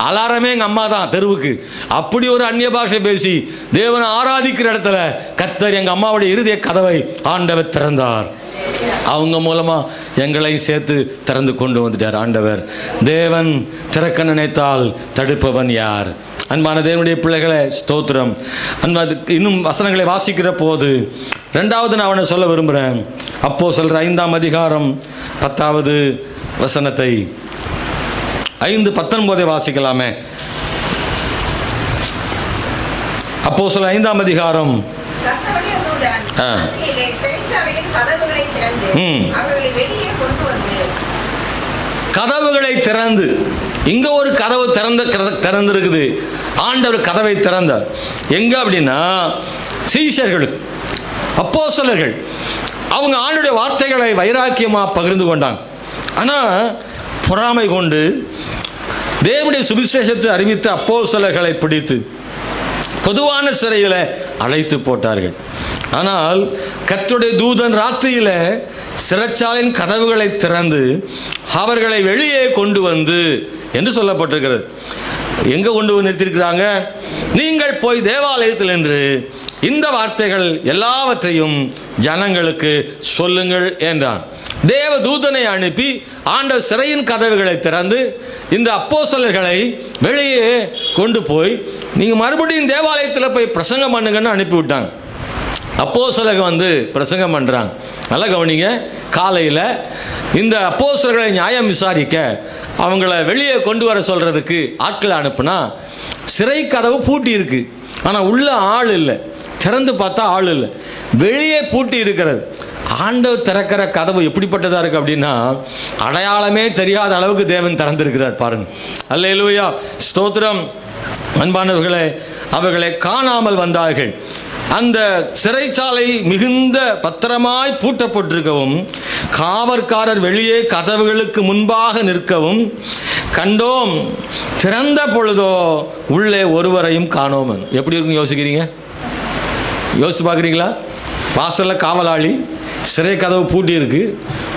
அலாரமே எங்கள் அம்மா தான் தெருவுக்கு. அப்படி ஒரு அந்நிய பாஷை பேசி தேவனை ஆராதிக்கிற இடத்துல கர்த்தர் எங்கள் அம்மாவுடைய இருதய கதவை ஆண்டவர் திறந்தார். அவங்க மூலமாக எங்களையும் சேர்த்து திறந்து கொண்டு வந்துட்டார் ஆண்டவர். தேவன் திறக்க நினைத்தால் தடுப்பவன் யார்? அன்பான தேவனுடைய பிள்ளைகளை, ஸ்தோத்திரம். இன்னும் வசனங்களை வாசிக்கிற போது 2வது நான் அவனை சொல்ல விரும்புகிறேன். அப்போஸ்தலர் 5ஆம் அதிகாரம் 10வது வசனத்தை 5:19 வாசிக்கலாமே. அப்போஸ்தலர் 5ஆம் அதிகாரம் கதவுகளை திறந்து, இங்க ஒரு கதவு திறந்திருக்குது. ஆண்டவர் கதவை திறந்தார். எங்க அப்படின்னா சீஷர்களுக்கு, அப்போஸ்தலர்கள் அவங்க ஆண்டவருடைய வார்த்தைகளை வைராக்கியமா பகிர்ந்து கொண்டாங்க. ஆனா பொறாமை கொண்டு தேவனுடைய சுவிசேஷத்தை அறிவித்த அப்போஸ்தலர்களை பிடித்து பொதுவான சிறையில் அழைத்து போட்டார்கள். ஆனால் கர்த்தருடைய தூதன் ராத்திரியில் சிறைச்சாலையின் கதவுகளை திறந்து அவர்களை வெளியே கொண்டு வந்து என்று சொல்லப்பட்டிருக்கிறது. எங்கே கொண்டு வந்து நிறுத்திருக்கிறாங்க? நீங்கள் போய் தேவாலயத்தில் என்று இந்த வார்த்தைகள் எல்லாவற்றையும் ஜனங்களுக்கு சொல்லுங்கள் என்றான். தேவ தூதனை அனுப்பி ஆண்டவர் சிறையின் கதவுகளை திறந்து இந்த அப்போஸ்தலர்களை வெளியே கொண்டு போய் நீங்கள் மறுபடியும் தேவாலயத்தில் போய் பிரசங்கம் பண்ணுங்கன்னு அனுப்பிவிட்டாங்க. அப்போஸ்தலர்கள் பிரசங்கம் பண்ணுறாங்க. நல்லா கவனிங்க. காலையில் இந்த அப்போஸ்தலர்களை நியாயம் விசாரிக்க அவங்கள வெளியே கொண்டு வர சொல்கிறதுக்கு ஆட்களை அனுப்புனா சிறை கதவு பூட்டி இருக்கு. ஆனால் உள்ள ஆள் இல்லை. திறந்து பார்த்தா ஆள் இல்லை, வெளியே பூட்டி இருக்கிறது. ஆண்டவர் திறக்கிற கதவு எப்படிப்பட்டதாக இருக்குது அப்படின்னா அடையாளமே தெரியாத அளவுக்கு தேவன் திறந்திருக்கிறார் பாருங்க. அல்லேலூயா, ஸ்தோத்திரம். அன்பானவர்களே, அவர்களை காணாமல் வந்தார்கள். அந்த சிறைச்சாலை மிகுந்த பத்திரமாய் பூட்டப்பட்டிருக்கவும் காவற்காரர் வெளியே கதவுகளுக்கு முன்பாக நிற்கவும் கண்டோம். திறந்த பொழுதோ உள்ளே ஒருவரையும் காணோம். எப்படி இருக்குன்னு யோசிக்கிறீங்க? யோசித்து பார்க்குறீங்களா? வாசலில் காவலாளி, சிறை கதவு பூட்டி இருக்கு,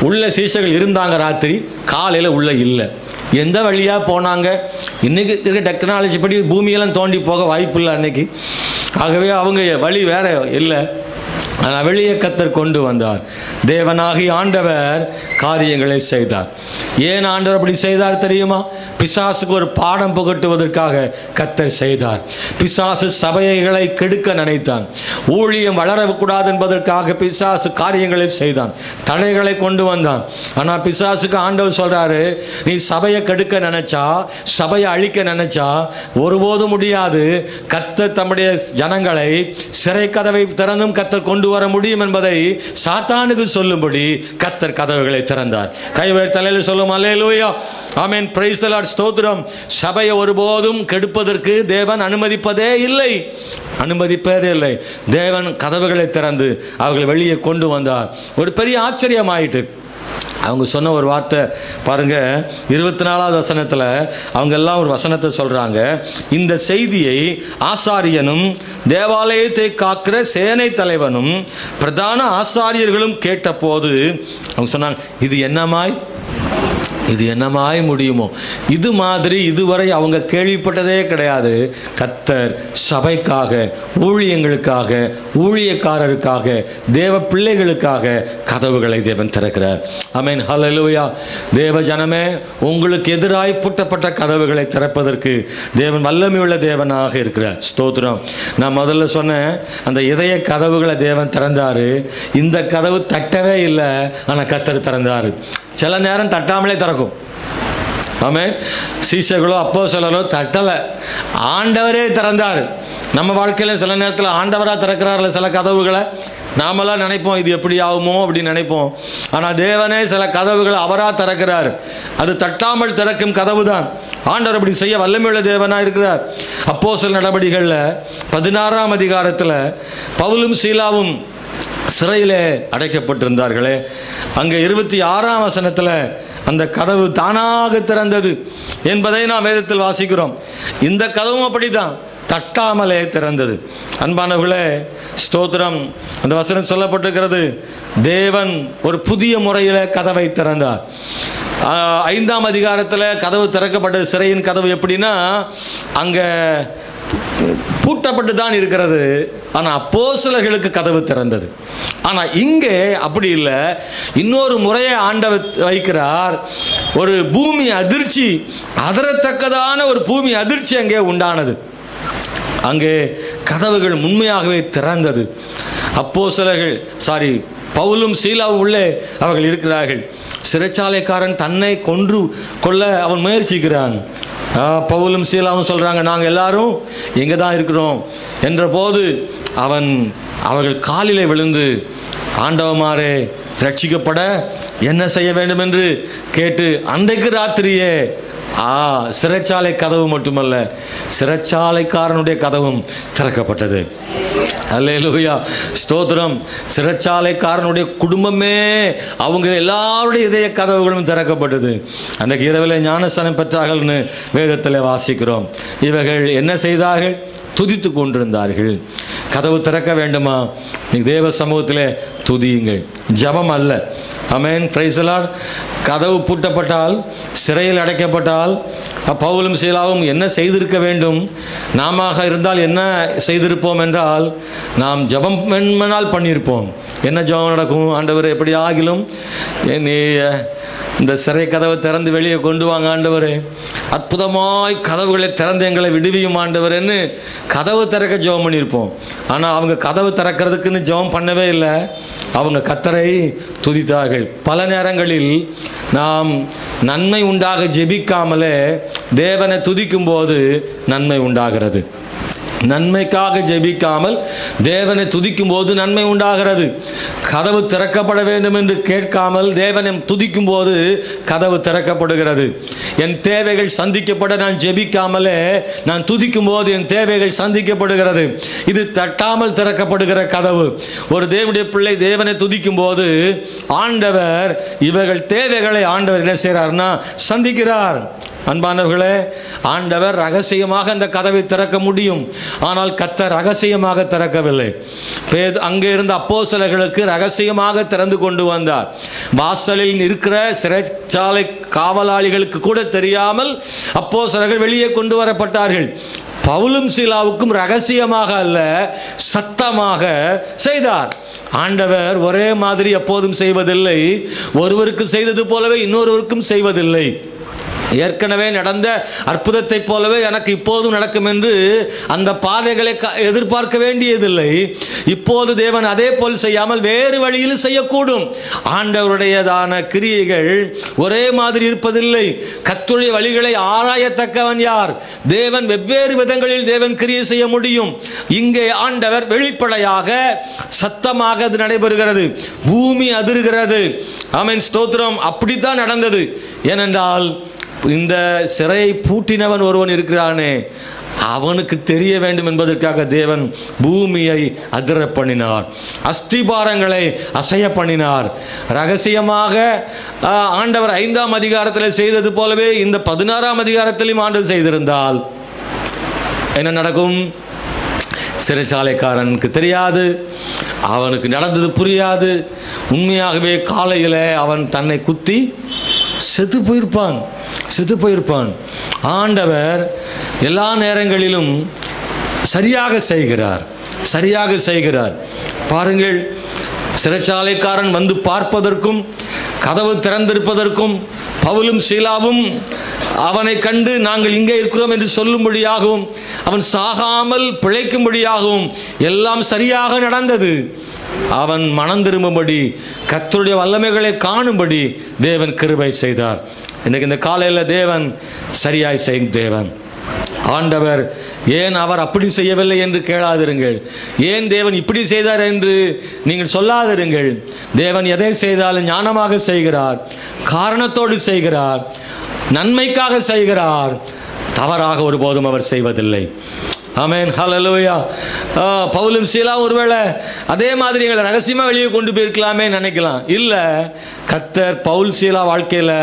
உள்ள சீசர்கள் இருந்தாங்க. ராத்திரி காலையில் உள்ள இல்லை. எந்த வழியாக போனாங்க? இன்றைக்கி இருக்க டெக்னாலஜி படி பூமியெல்லாம் தோண்டி போக வாய்ப்பு இல்லை அன்னைக்கு. ஆகவே அவங்க வழி வேற இல்லை. ஆனால் வெளியே கர்த்தர் கொண்டு வந்தார். தேவனாகி ஆண்டவர் காரியங்களை செய்தார். ஏன் ஆண்டவர் அப்படி செய்தார் தெரியுமா? பிசாசுக்கு ஒரு பாடம் புகட்டுவதற்காக கர்த்தர் செய்தார். பிசாசு சபைகளை கெடுக்க நினைத்தான். ஊழியம் வளரக்கூடாது என்பதற்காக பிசாசு காரியங்களை செய்தான், தடைகளை கொண்டு வந்தான். ஆனால் பிசாசுக்கு ஆண்டவர் சொல்றாரு, நீ சபையை கெடுக்க நினைச்சா, சபையை அழிக்க நினைச்சா ஒருபோதும் முடியாது. கர்த்தர் தம்முடைய ஜனங்களை சிறை கதவை திறந்தும் கர்த்தர் கொண்டு வர முடியும் என்பதை சாத்தானுக்கு சொல்லும்படி கர்த்தர் கதவுகளை திறந்தார். கைவர் தலையில் சொல்லும் அல்லேலூயா, ஆமென், பிரைஸ் தி லார்ட், ஸ்தோத்திரம். சபையை ஒருபோதும் கெடுப்பதற்கு தேவன் அனுமதிப்பதே இல்லை. தேவன் கதவுகளை திறந்து அவர்களை வெளியே கொண்டு வந்தார். ஒரு பெரிய ஆச்சரியம் ஆயிட்டு. அவங்க சொன்ன ஒரு வார்த்தை பாருங்க, 24வது வசனத்தில் அவங்க எல்லாம் ஒரு வசனத்தை சொல்றாங்க. இந்த செய்தியை ஆசாரியனும் தேவாலயத்தை காக்கிற சேனை தலைவனும் பிரதான ஆசாரியர்களும் கேட்டபோது அவங்க சொன்னாங்க, இது என்னமாய் இது என்னமாய் முடியுமோ? இது மாதிரி இதுவரை அவங்க கேள்விப்பட்டதே கிடையாது. கர்த்தர் சபைக்காக, ஊழியங்களுக்காக, ஊழியக்காரருக்காக, தேவ பிள்ளைகளுக்காக கதவுகளை தேவன் திறக்கிறார். ஆமென், ஹல்லேலூயா. தேவ ஜனமே, உங்களுக்கு எதிராய் பூட்டப்பட்ட கதவுகளை திறப்பதற்கு தேவன் வல்லமையுள்ள தேவனாக இருக்கிறார். ஸ்தோத்திரம். நான் முதல்ல சொன்னேன், அந்த இதய கதவுகளை தேவன் திறந்தார். இந்த கதவு தட்டவே இல்லை, ஆனால் கர்த்தர் திறந்தார். சில நேரம் தட்டாமலே திறக்கும். ஆமென். சீஷர்களோ அப்போஸ்தலரோ தட்டலை, ஆண்டவரே திறந்தார். நம்ம வாழ்க்கையில் சில நேரத்தில் ஆண்டவராக திறக்கிறார்ல சில கதவுகளை. நாமெல்லாம் நினைப்போம் இது எப்படி ஆகுமோ அப்படின்னு நினைப்போம். ஆனால் தேவனே சில கதவுகளை அவராக திறக்கிறார். அது தட்டாமல் திறக்கும் கதவு தான். ஆண்டவர் அப்படி செய்ய வல்லமையுள்ள தேவனாக இருக்கிறார். அப்போஸ்தலர் நடபடிகளில் 16ஆம் அதிகாரத்தில் பவுலும் சீலாவும் சிறையிலே அடைக்கப்பட்டிருந்தார்களே, அங்கே 26ஆம் வசனத்தில் அந்த கதவு தானாக திறந்தது என்பதை நாம் வேதத்தில் வாசிக்கிறோம். இந்த கதவும் அப்படிதான், தட்டாமலே திறந்தது. அன்பானவர்களே, ஸ்தோத்திரம். அந்த வசனம் சொல்லப்பட்டிருக்கிறது, தேவன் ஒரு புதிய முறையில் கதவை திறந்தார். 5ஆம் அதிகாரத்தில் கதவு திறக்கப்பட்டது. சிறையின் கதவு எப்படின்னா, அங்கே பூட்டப்பட்டு தான் இருக்கிறது, ஆனால் அப்போஸ்தலர்களுக்கு கதவு திறந்தது. ஆனால் இங்கே அப்படி இல்லை, இன்னொரு முறையை ஆண்டவர் வைக்கிறார். ஒரு பூமி அதிர்ச்சி, அதரத்தக்கதான ஒரு பூமி அதிர்ச்சி அங்கே உண்டானது. அங்கே கதவுகள் உண்மையாகவே திறந்தது. அப்போஸ்தலர்கள் பவுலும் சீலாவும் உள்ளே அவர்கள் இருக்கிறார்கள். சிறைச்சாலைக்காரன் தன்னை கொன்று கொள்ள அவன் முயற்சிக்கிறான். பவுலும் சீலாவும் சொல்கிறாங்க, நாங்கள் எல்லாரும் இங்கே தான் இருக்கிறோம் என்ற போது அவர்கள் காலிலே விழுந்து, ஆண்டவமாரே ரட்சிக்கப்பட என்ன செய்ய வேண்டும் என்று கேட்டு அன்றைக்கு ராத்திரியே சிறைச்சாலை கதவு மட்டுமல்ல, சிறைச்சாலைக்காரனுடைய கதவும் திறக்கப்பட்டது. அல்லேலூயா, ஸ்தோத்திரம். சிறைச்சாலைக்காரனுடைய குடும்பமே, அவங்க எல்லாருடைய இதய கதவுகளும் திறக்கப்பட்டது. அன்றைக்கு இரவில் ஞானஸ்நானம் பெற்றார்கள்னு வேதத்தில் வாசிக்கிறோம். இவர்கள் என்ன செய்தார்கள்? துதித்து கொண்டிருந்தார்கள். கதவு திறக்க வேண்டுமா? நீங்கள் தேவ சமூகத்தில் துதியுங்கள், ஜபம் அல்ல. ஆமென், பிரைஸ் தி லார்ட். கதவு பூட்டப்பட்டால், சிறையில் அடைக்கப்பட்டால், பவுலும் சீலாவும் என்ன செய்திருக்க வேண்டும்? நாம இருந்தால் என்ன செய்திருப்போம் என்றால், நாம் ஜபம் வேண்டுமானால் பண்ணியிருப்போம். என்ன ஜபம் நடக்கும்? ஆண்டவர் எப்படி ஆகிலும் நீ இந்த சிறை கதவை திறந்து வெளியே கொண்டு வாங்க ஆண்டவரே, அற்புதமாய் கதவுகளை திறந்து எங்களை விடுவியும் ஆண்டவரேன்னு கதவு திறக்க ஜெபம் பண்ணியிருப்போம். ஆனால் அவங்க கதவு திறக்கிறதுக்குன்னு ஜெபம் பண்ணவே இல்லை, அவங்க கர்த்தரை துதித்தார்கள். பல நேரங்களில் நாம் நன்மை உண்டாக ஜெபிக்காமலே தேவனை துதிக்கும் போது நன்மை உண்டாகிறது. நன்மைக்காக ஜெபிக்காமல் தேவனை துதிக்கும் போது நன்மை உண்டாகிறது. கதவு திறக்கப்பட வேண்டும் என்று கேட்காமல் தேவனை துதிக்கும் போது கதவு திறக்கப்படுகிறது. என் தேவைகள் சந்திக்கப்பட நான் ஜெபிக்காமலே நான் துதிக்கும் போது என் தேவைகள் சந்திக்கப்படுகிறது. இது தட்டாமல் திறக்கப்படுகிற கதவு. ஒரு தேவனுடைய பிள்ளை தேவனை துதிக்கும் போது ஆண்டவர் இவர்கள் தேவைகளை ஆண்டவர் என்ன செய்கிறார்னா சந்திக்கிறார். அன்பானவர்களே, ஆண்டவர் ரகசியமாக அந்த கதவை திறக்க முடியும். ஆனால் கர்த்தர் ரகசியமாக திறக்கவில்லை. அங்கே இருந்த அப்போஸ்தலர்களுக்கு ரகசியமாக திறந்து கொண்டு வந்தார். வாசலில் இருக்கிற சிறைச்சாலை காவலாளிகளுக்கு கூட தெரியாமல் அப்போஸ்தலர்கள் வெளியே கொண்டு வரப்பட்டார்கள். பவுலும் சீலாவுக்கும் ரகசியமாக அல்ல, சத்தமாக செய்தார். ஆண்டவர் ஒரே மாதிரி எப்போதும் செய்வதில்லை. ஒருவருக்கு செய்தது போலவே இன்னொருவருக்கும் செய்வதில்லை. ஏற்கனவே நடந்த அற்புதத்தை போலவே எனக்கு இப்போதும் நடக்கும் என்று அந்த பாதைகளை எதிர்பார்க்க வேண்டியதில்லை. இப்போது தேவன் அதே போல் செய்யாமல் வேறு வழியில் செய்யக்கூடும். ஆண்டவருடையதான கிரியைகள் ஒரே மாதிரி இருப்பதில்லை. கர்த்தருடைய வழிகளை ஆராயத்தக்கவன் யார்? தேவன் வெவ்வேறு விதங்களில் தேவன் கிரியை செய்ய முடியும். இங்கே ஆண்டவர் வெளிப்படையாக சத்தமாக அது நடைபெறுகிறது. பூமி அதிர்கிறது. ஆமென், ஸ்தோத்திரம். அப்படித்தான் நடந்தது. ஏனென்றால் இந்த சிறையை பூட்டினவன் ஒருவன் இருக்கிறானே, அவனுக்கு தெரிய வேண்டும் என்பதற்காக தேவன் பூமியை அதிர பண்ணினார், அஸ்திபாரங்களை அசைய பண்ணினார். ரகசியமாக ஆண்டவர் 5ஆம் அதிகாரத்தில் செய்தது போலவே இந்த 16ஆம் அதிகாரத்திலும் ஆண்டவர் செய்திருந்தால் என்ன நடக்கும்? சிறைச்சாலைக்காரனுக்கு தெரியாது, அவனுக்கு நடந்தது புரியாது. உண்மையாகவே காலையில் அவன் தன்னை குத்தி செத்து போயிருப்பான். ஆண்டவர் எல்லா நேரங்களிலும் சரியாக செய்கிறார். பாருங்கள், சிறைச்சாலைக்காரன் வந்து பார்ப்பதற்கும் கதவு திறந்திருப்பதற்கும் பவுலும் சீலாவும் அவனை கண்டு நாங்கள் இங்கே இருக்கிறோம் என்று சொல்லும்படியாகவும் அவன் சாகாமல் பிழைக்கும்படியாகவும் எல்லாம் சரியாக நடந்தது. அவன் மனம் திரும்பும்படி கர்த்தருடைய வல்லமைகளை காணும்படி தேவன் கிருபை செய்தார். இன்றைக்கு இந்த காலையில் தேவன் சரியாய் செய்யும் தேவன். ஆண்டவர் ஏன் அவர் அப்படி செய்யவில்லை என்று கேளாதிருங்கள். ஏன் தேவன் இப்படி செய்தார் என்று நீங்கள் சொல்லாதிருங்கள். தேவன் எதை செய்தாலும் ஞானமாக செய்கிறார், காரணத்தோடு செய்கிறார், நன்மைக்காக செய்கிறார். தவறாக ஒருபோதும் அவர் செய்வதில்லை. ஆமென், ஹல்லேலூயா. பவுலும் சீலா ஒருவேளை அதே மாதிரி எங்களை ரகசியமாக வெளியே கொண்டு போயிருக்கலாமே நினைக்கலாம். இல்லை, கர்த்தர் பவுல் சீலா வாழ்க்கையில்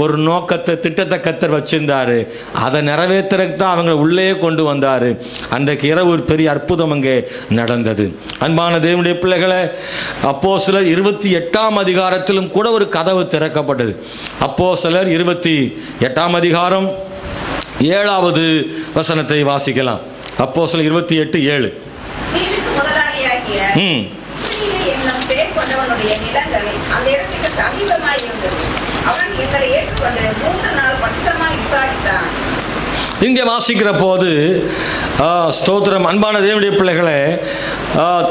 ஒரு நோக்கத்தை, திட்டத்தை கர்த்தர் வச்சிருந்தாரு. அதை நிறைவேற்றுறதுக்கு தான் அவங்களை உள்ளே கொண்டு வந்தார். அன்றைக்கு இரவு ஒரு பெரிய அற்புதம் அங்கே நடந்தது. அன்பான தேவனுடைய பிள்ளைகளை, அப்போஸ்தலர் 28ஆம் அதிகாரத்திலும் கூட ஒரு கதவு திறக்கப்பட்டது. அப்போஸ்தலர் 28ஆம் அதிகாரம் 7வது வசனத்தை வாசிக்கலாம். அப்போஸ்தலர் 28:7. இங்கே வாசிக்கிற போது ஸ்தோத்திரம். அன்பான தேவனுடைய பிள்ளைகளே,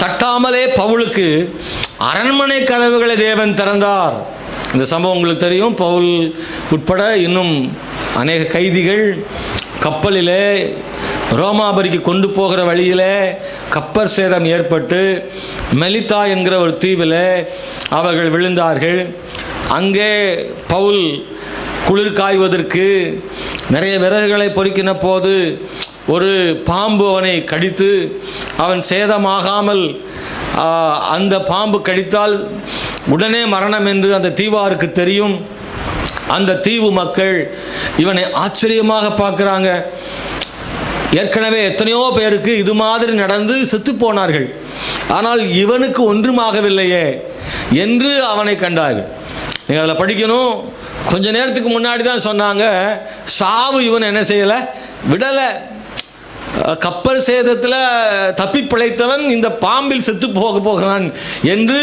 தட்டாமலே பவுலுக்கு அரண்மனை கதவுகளை தேவன் திறந்தார். இந்த சம்பவம் உங்களுக்கு தெரியும். பவுல் உட்பட இன்னும் அநேக கைதிகள் கப்பலிலே ரோமாபுரிக்கு கொண்டு போகிற வழியிலே கப்பல் சேதம் ஏற்பட்டு மெலித்தா என்கிற ஒரு தீவில் அவர்கள் விழுந்தார்கள். அங்கே பவுல் குளிர் காய்வதற்கு நிறைய விறகுகளை பொறுக்கின போது ஒரு பாம்பு அவனை கடித்து அவன் சேதமாகாமல், அந்த பாம்பு கடித்தால் உடனே மரணம் என்று அந்த தீவாருக்கு தெரியும். அந்த தீவு மக்கள் இவனை ஆச்சரியமாக பார்க்குறாங்க. ஏற்கனவே எத்தனையோ பேருக்கு இது மாதிரி நடந்து செத்து போனார்கள், ஆனால் இவனுக்கு ஒன்றுமாகவில்லையே என்று அவனை கண்டார்கள். நீங்கள் அதில் படிக்கணும். கொஞ்ச நேரத்துக்கு முன்னாடி தான் சொன்னாங்க, சாவு இவன் என்ன செய்யலை, விடலை. கப்பல் சேதத்தில் தப்பி பிழைத்தவன் இந்த பாம்பில் செத்து போகிறான் என்று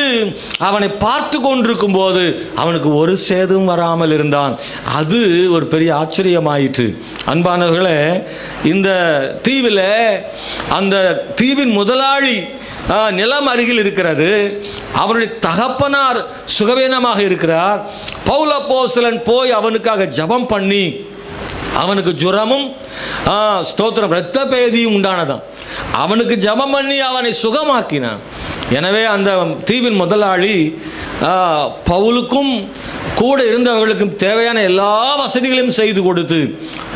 அவனை பார்த்து கொண்டிருக்கும் போது அவனுக்கு ஒரு சேதம் வராமல் இருந்தான். அது ஒரு பெரிய ஆச்சரியமாயிற்று. அன்பானவர்களே, இந்த தீவில் அந்த தீவின் முதலாளி நிலம் அருகில் இருக்கிறது. அவருடைய தகப்பனார் சுகவீனமாக இருக்கிறார். பவுல் அப்போஸ்தலன் போய் அவனுக்காக ஜெபம் பண்ணி அவனுக்கு ஜுரமும் ஸ்தோத்திரம் இரத்த பேதியும் உண்டானதான். அவனுக்கு ஜெபம் பண்ணி அவனை சுகமாக்கினான். எனவே அந்த தீவின் முதலாளி பவுலுக்கும் கூட இருந்தவர்களுக்கும் தேவையான எல்லா வசதிகளையும் செய்து கொடுத்து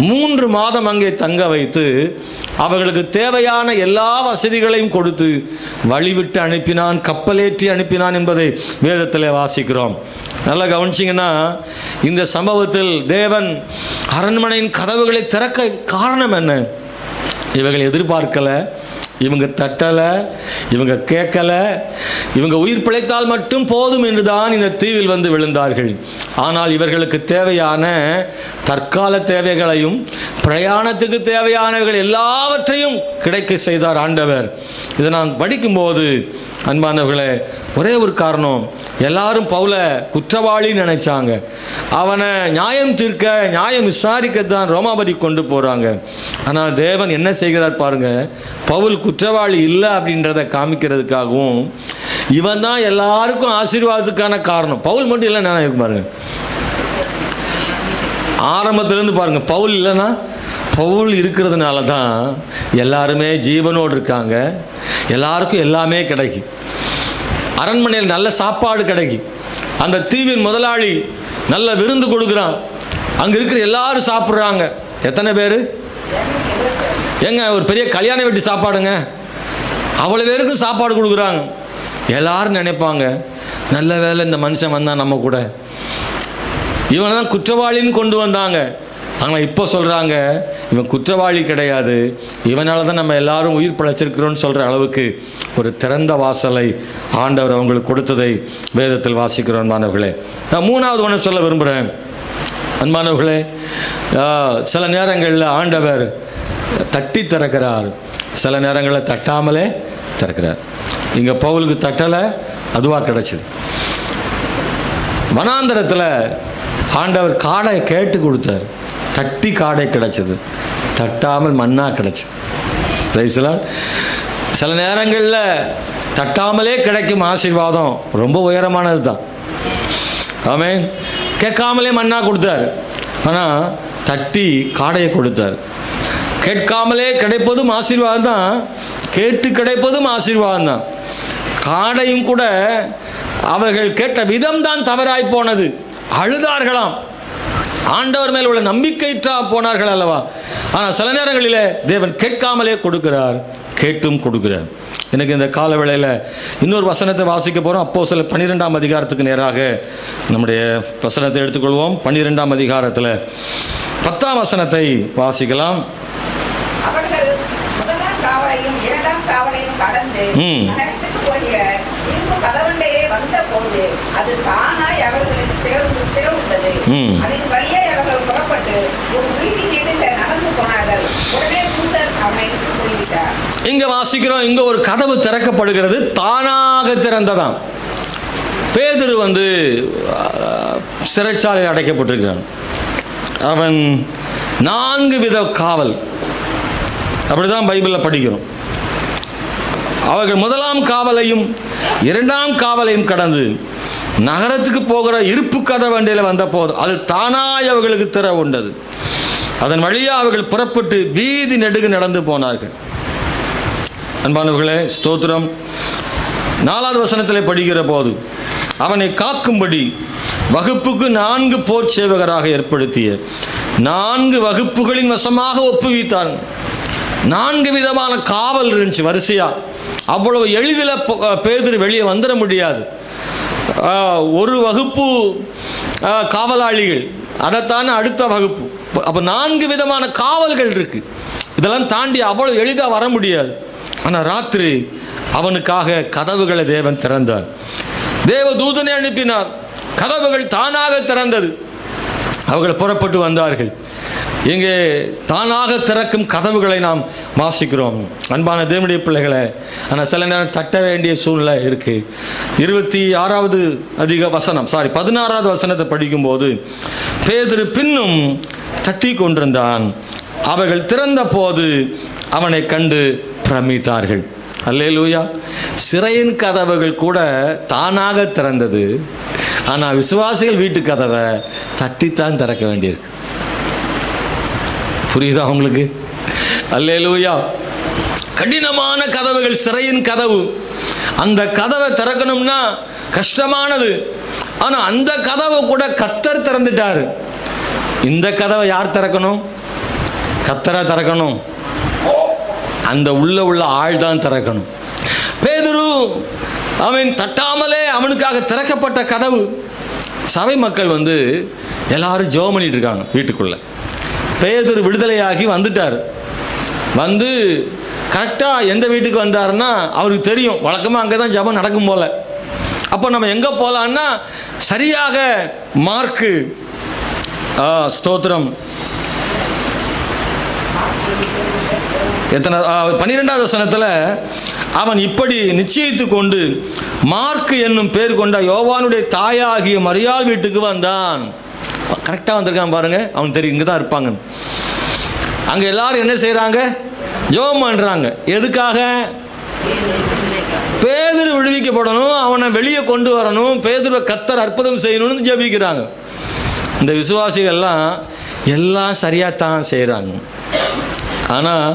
3 மாதம் அங்கே தங்க வைத்து அவர்களுக்கு தேவையான எல்லா வசதிகளையும் கொடுத்து வழிவிட்டு அனுப்பினான், கப்பலேற்றி அனுப்பினான் என்பதை வேதத்தில் வாசிக்கிறோம். நல்லா கவனிச்சிங்கன்னா, இந்த சம்பவத்தில் தேவன் அரண்மனையின் கதவுகளை திறக்க காரணம் என்ன? இவர்கள் எதிர்பார்க்கலை, இவங்க தட்டலை, இவங்க கேட்கலை. இவங்க உயிர் பிழைத்தால் மட்டும் போதும் என்று தான் இந்த தீவில் வந்து விழுந்தார்கள். ஆனால் இவர்களுக்கு தேவையான தற்கால தேவைகளையும் பிரயாணத்துக்கு தேவையானவர்கள் எல்லாவற்றையும் கிடைக்க செய்தார் ஆண்டவர். இதை நான் படிக்கும்போது அன்பானவர்களே, ஒரே ஒரு காரணம், எல்லாரும் பவுலை குற்றவாளின்னு நினைச்சாங்க. அவனை நியாயம் தீர்க்க, நியாயம் விசாரிக்கத்தான் ரோமாபுரி கொண்டு போகிறாங்க. ஆனால் தேவன் என்ன செய்கிறார் பாருங்க, பவுல் குற்றவாளி இல்லை அப்படின்றத காமிக்கிறதுக்காகவும் இவன் தான் எல்லாருக்கும் ஆசீர்வாதத்துக்கான காரணம். பவுல் மட்டும் இல்லை நினைக்க பாருங்க. ஆரம்பத்திலேருந்து பாருங்க, பவுல் இல்லைன்னா, பவுல் இருக்கிறதுனால தான் எல்லாருமே ஜீவனோடு இருக்காங்க, எல்லாருக்கும் எல்லாமே கிடைக்கும். அரண்மனையில் நல்ல சாப்பாடு கிடைக்கும். அந்த தீவின் முதலாளி நல்ல விருந்து கொடுக்குறான். அங்கே இருக்கிற எல்லாரும் சாப்பிட்றாங்க. எத்தனை பேர் எங்க ஒரு பெரிய கல்யாண வீட்டு சாப்பாடுங்க, அவ்வளோ பேருக்கும் சாப்பாடு கொடுக்குறாங்க. எல்லாரும் நினைப்பாங்க, நல்ல வேலை இந்த மனுஷன் வந்தான் நம்ம கூட. இவனை தான் குற்றவாளின்னு கொண்டு வந்தாங்க. ஆனால் இப்போ சொல்கிறாங்க, இவன் குற்றவாளி கிடையாது, இவனால தான் நம்ம எல்லாரும் உயிர் பிழைச்சிருக்கிறோன்னு சொல்கிற அளவுக்கு ஒரு திறந்த வாசலை ஆண்டவர் அவங்களுக்கு கொடுத்ததை வேதத்தில் வாசிக்கிறோம். மாணவர்களே, நான் 3வது ஒன்று சொல்ல விரும்புகிறேன். அன்பானவர்களே, சில நேரங்களில் ஆண்டவர் தட்டி திறக்கிறார், சில நேரங்களில் தட்டாமலே திறக்கிறார். இங்கே பவுலுக்கு தட்டலை, அதுவாக கிடச்சிது. வனாந்தரத்தில் ஆண்டவர் காடை கேட்டு கொடுத்தார், தட்டி காடை கிடச்சிது, தட்டாமல் மண்ணா கிடச்சிது. ரைஸ்லாம் சில நேரங்களில் தட்டாமலே கிடைக்கும் ஆசீர்வாதம் ரொம்ப உயரமானது தான். ஆமென். கேட்காமலே மண்ணா கொடுத்தார், ஆனால் தட்டி காடையை கொடுத்தார். கேட்காமலே கிடைப்பதும் ஆசீர்வாதம் தான், கேட்டு கிடைப்பதும் ஆசீர்வாதம் தான். காடையும் கூட அவர்கள் கேட்ட விதம் தான் தவறாய் போனது. அழுதார்களாம், ஆண்டவர் மேல் உள்ள நம்பிக்கைற்றா போனார்கள் அல்லவா. ஆனால் சில நேரங்களில் தேவன் கேட்காமலே கொடுக்கிறார், கேட்டும் கொடுக்கிறார். எனக்கு இந்த கால வேளையில் இன்னொரு வசனத்தை வாசிக்க போகிறோம். அப்போஸ்தலர் 12ஆம் அதிகாரத்துக்கு நேராக நம்முடைய வசனத்தை எடுத்துக்கொள்வோம். 12ஆம் அதிகாரத்தில் 10ஆம் வசனத்தை வாசிக்கலாம். அவர்கள் முதலாம் காவலையும் இரண்டாம் காவலையும் கடந்து நகரத்துக்கு போகிற இரும்பு கதவண்டையே வந்த போது அது தானாய் அவர்களுக்கு திறவுண்டது. அதன் வழியாய் அவர்கள் புறப்பட்டு ஒரு வீட்டின் நெடுங்க நடந்து போனார்கள். உடனே தூதன் அவனை விட்டு போய்விட்டார். இங்க வாசிக்கிறோம், இங்க ஒரு கதவு திறக்கப்படுகிறது, தானாக திறந்ததாம். பேதுரு சிறைச்சாலையில் அடைக்கப்பட்டிருக்கிறான். அவன் 4 வித காவல், அப்படிதான் பைபிளில் படிக்கிறோம். அவர்கள் முதலாம் காவலையும் இரண்டாம் காவலையும் கடந்து நகரத்துக்கு போகிற இருப்பு கதவண்டையில் வந்த போது அது தானாய் அவர்களுக்கு திற உண்டது. அதன் வழியாக அவர்கள் புறப்பட்டு வீதி நெடுக நடந்து போனார்கள். அன்பானவர்களே, ஸ்தோத்திரம். 4வது வசனத்தில் படிக்கிற போது அவனை காக்கும்படி வகுப்புக்கு 4 போர் சேவகராக ஏற்படுத்திய 4 வகுப்புகளின் வசமாக ஒப்புவித்தான். 4 விதமான காவல் இருந்துச்சு வரிசையா. அவ்வளவு எளிதில் பேதுரு வெளியே வந்துட முடியாது. ஒரு வகுப்பு காவலாளிகள், அதைத்தானே அடுத்த வகுப்பு. அப்போ 4 விதமான காவல்கள் இருக்கு. இதெல்லாம் தாண்டி அவ்வளவு எளிதாக வர முடியாது. ஆனால் ராத்திரி அவனுக்காக கதவுகளை தேவன் திறந்தார். தேவ தூதனை அனுப்பினார், கதவுகள் தானாக திறந்தது. அவர்கள் புறப்பட்டு வந்தார்கள். இங்கே தானாக திறக்கும் கதவுகளை நாம் வாசிக்கிறோம். அன்பான தேவனுடைய பிள்ளைகளை, ஆனால் சில நேரம் தட்ட வேண்டிய சூழ்நிலை இருக்கு. 16வது வசனம் 16வது வசனத்தை படிக்கும்போது பேதுரு பின்னும் தட்டி கொண்டிருந்தான். அவர்கள் திறந்த போது அவனை கண்டு பிரமித்தார்கள். அல்லேலூயா. சிறையின் கதவுகள் கூட தானாக திறந்தது, ஆனால் விசுவாசிகள் வீட்டு கதவை தட்டித்தான் திறக்க வேண்டியிருக்கு. புரியுதா உங்களுக்கு? அல்லேலூயா. கடினமான கதவுகள், சிறையின் கதவு. அந்த கதவை திறக்கணும்னா கஷ்டமானது. ஆனால் அந்த கதவை கூட கர்த்தர் திறந்துட்டார். இந்த கதவை யார் திறக்கணும்? கர்த்தரா திறக்கணும். அந்த உள்ள ஆள் தான் திறக்கணும். பேதுரு அவன் தட்டாமலே அவனுக்காக திறக்கப்பட்ட கதவு. சபை மக்கள் எல்லாரும் ஜெபம் பண்ணிட்டு இருக்காங்க வீட்டுக்குள்ள. பேதுரு விடுதலையாகி வந்துட்டார். வந்து கரெக்டாக எந்த வீட்டுக்கு வந்தாருன்னா அவருக்கு தெரியும், வழக்கமாக அங்கே தான் ஜெபம் நடக்கும் போல. அப்போ நம்ம எங்கே போகலான்னா சரியாக மார்க்கு ஸ்தோத்திரம் 12வது வசனத்தில் அவன் இப்படி நிச்சயித்து கொண்டு மார்க்கு என்னும் பேர் கொண்ட யோவானுடைய தாயாகிய மரியாள் வீட்டுக்கு வந்தான். கரெக்டாக வந்திருக்கான் பாருங்க. அவன் தெரியும் இங்கே தான் இருப்பாங்க. அங்கே எல்லாரும் என்ன செய்கிறாங்க? ஜெபம் பண்ணுறாங்க. எதுக்காக? பேதுரு விடுவிக்கப்படணும், அவனை வெளியே கொண்டு வரணும், பேதுருவை கர்த்தர் அற்புதம் செய்யணும்னு ஜெபிக்கிறாங்க. இந்த விசுவாசிகள்லாம் எல்லாம் சரியாகத்தான் செய்கிறாங்க. ஆனால்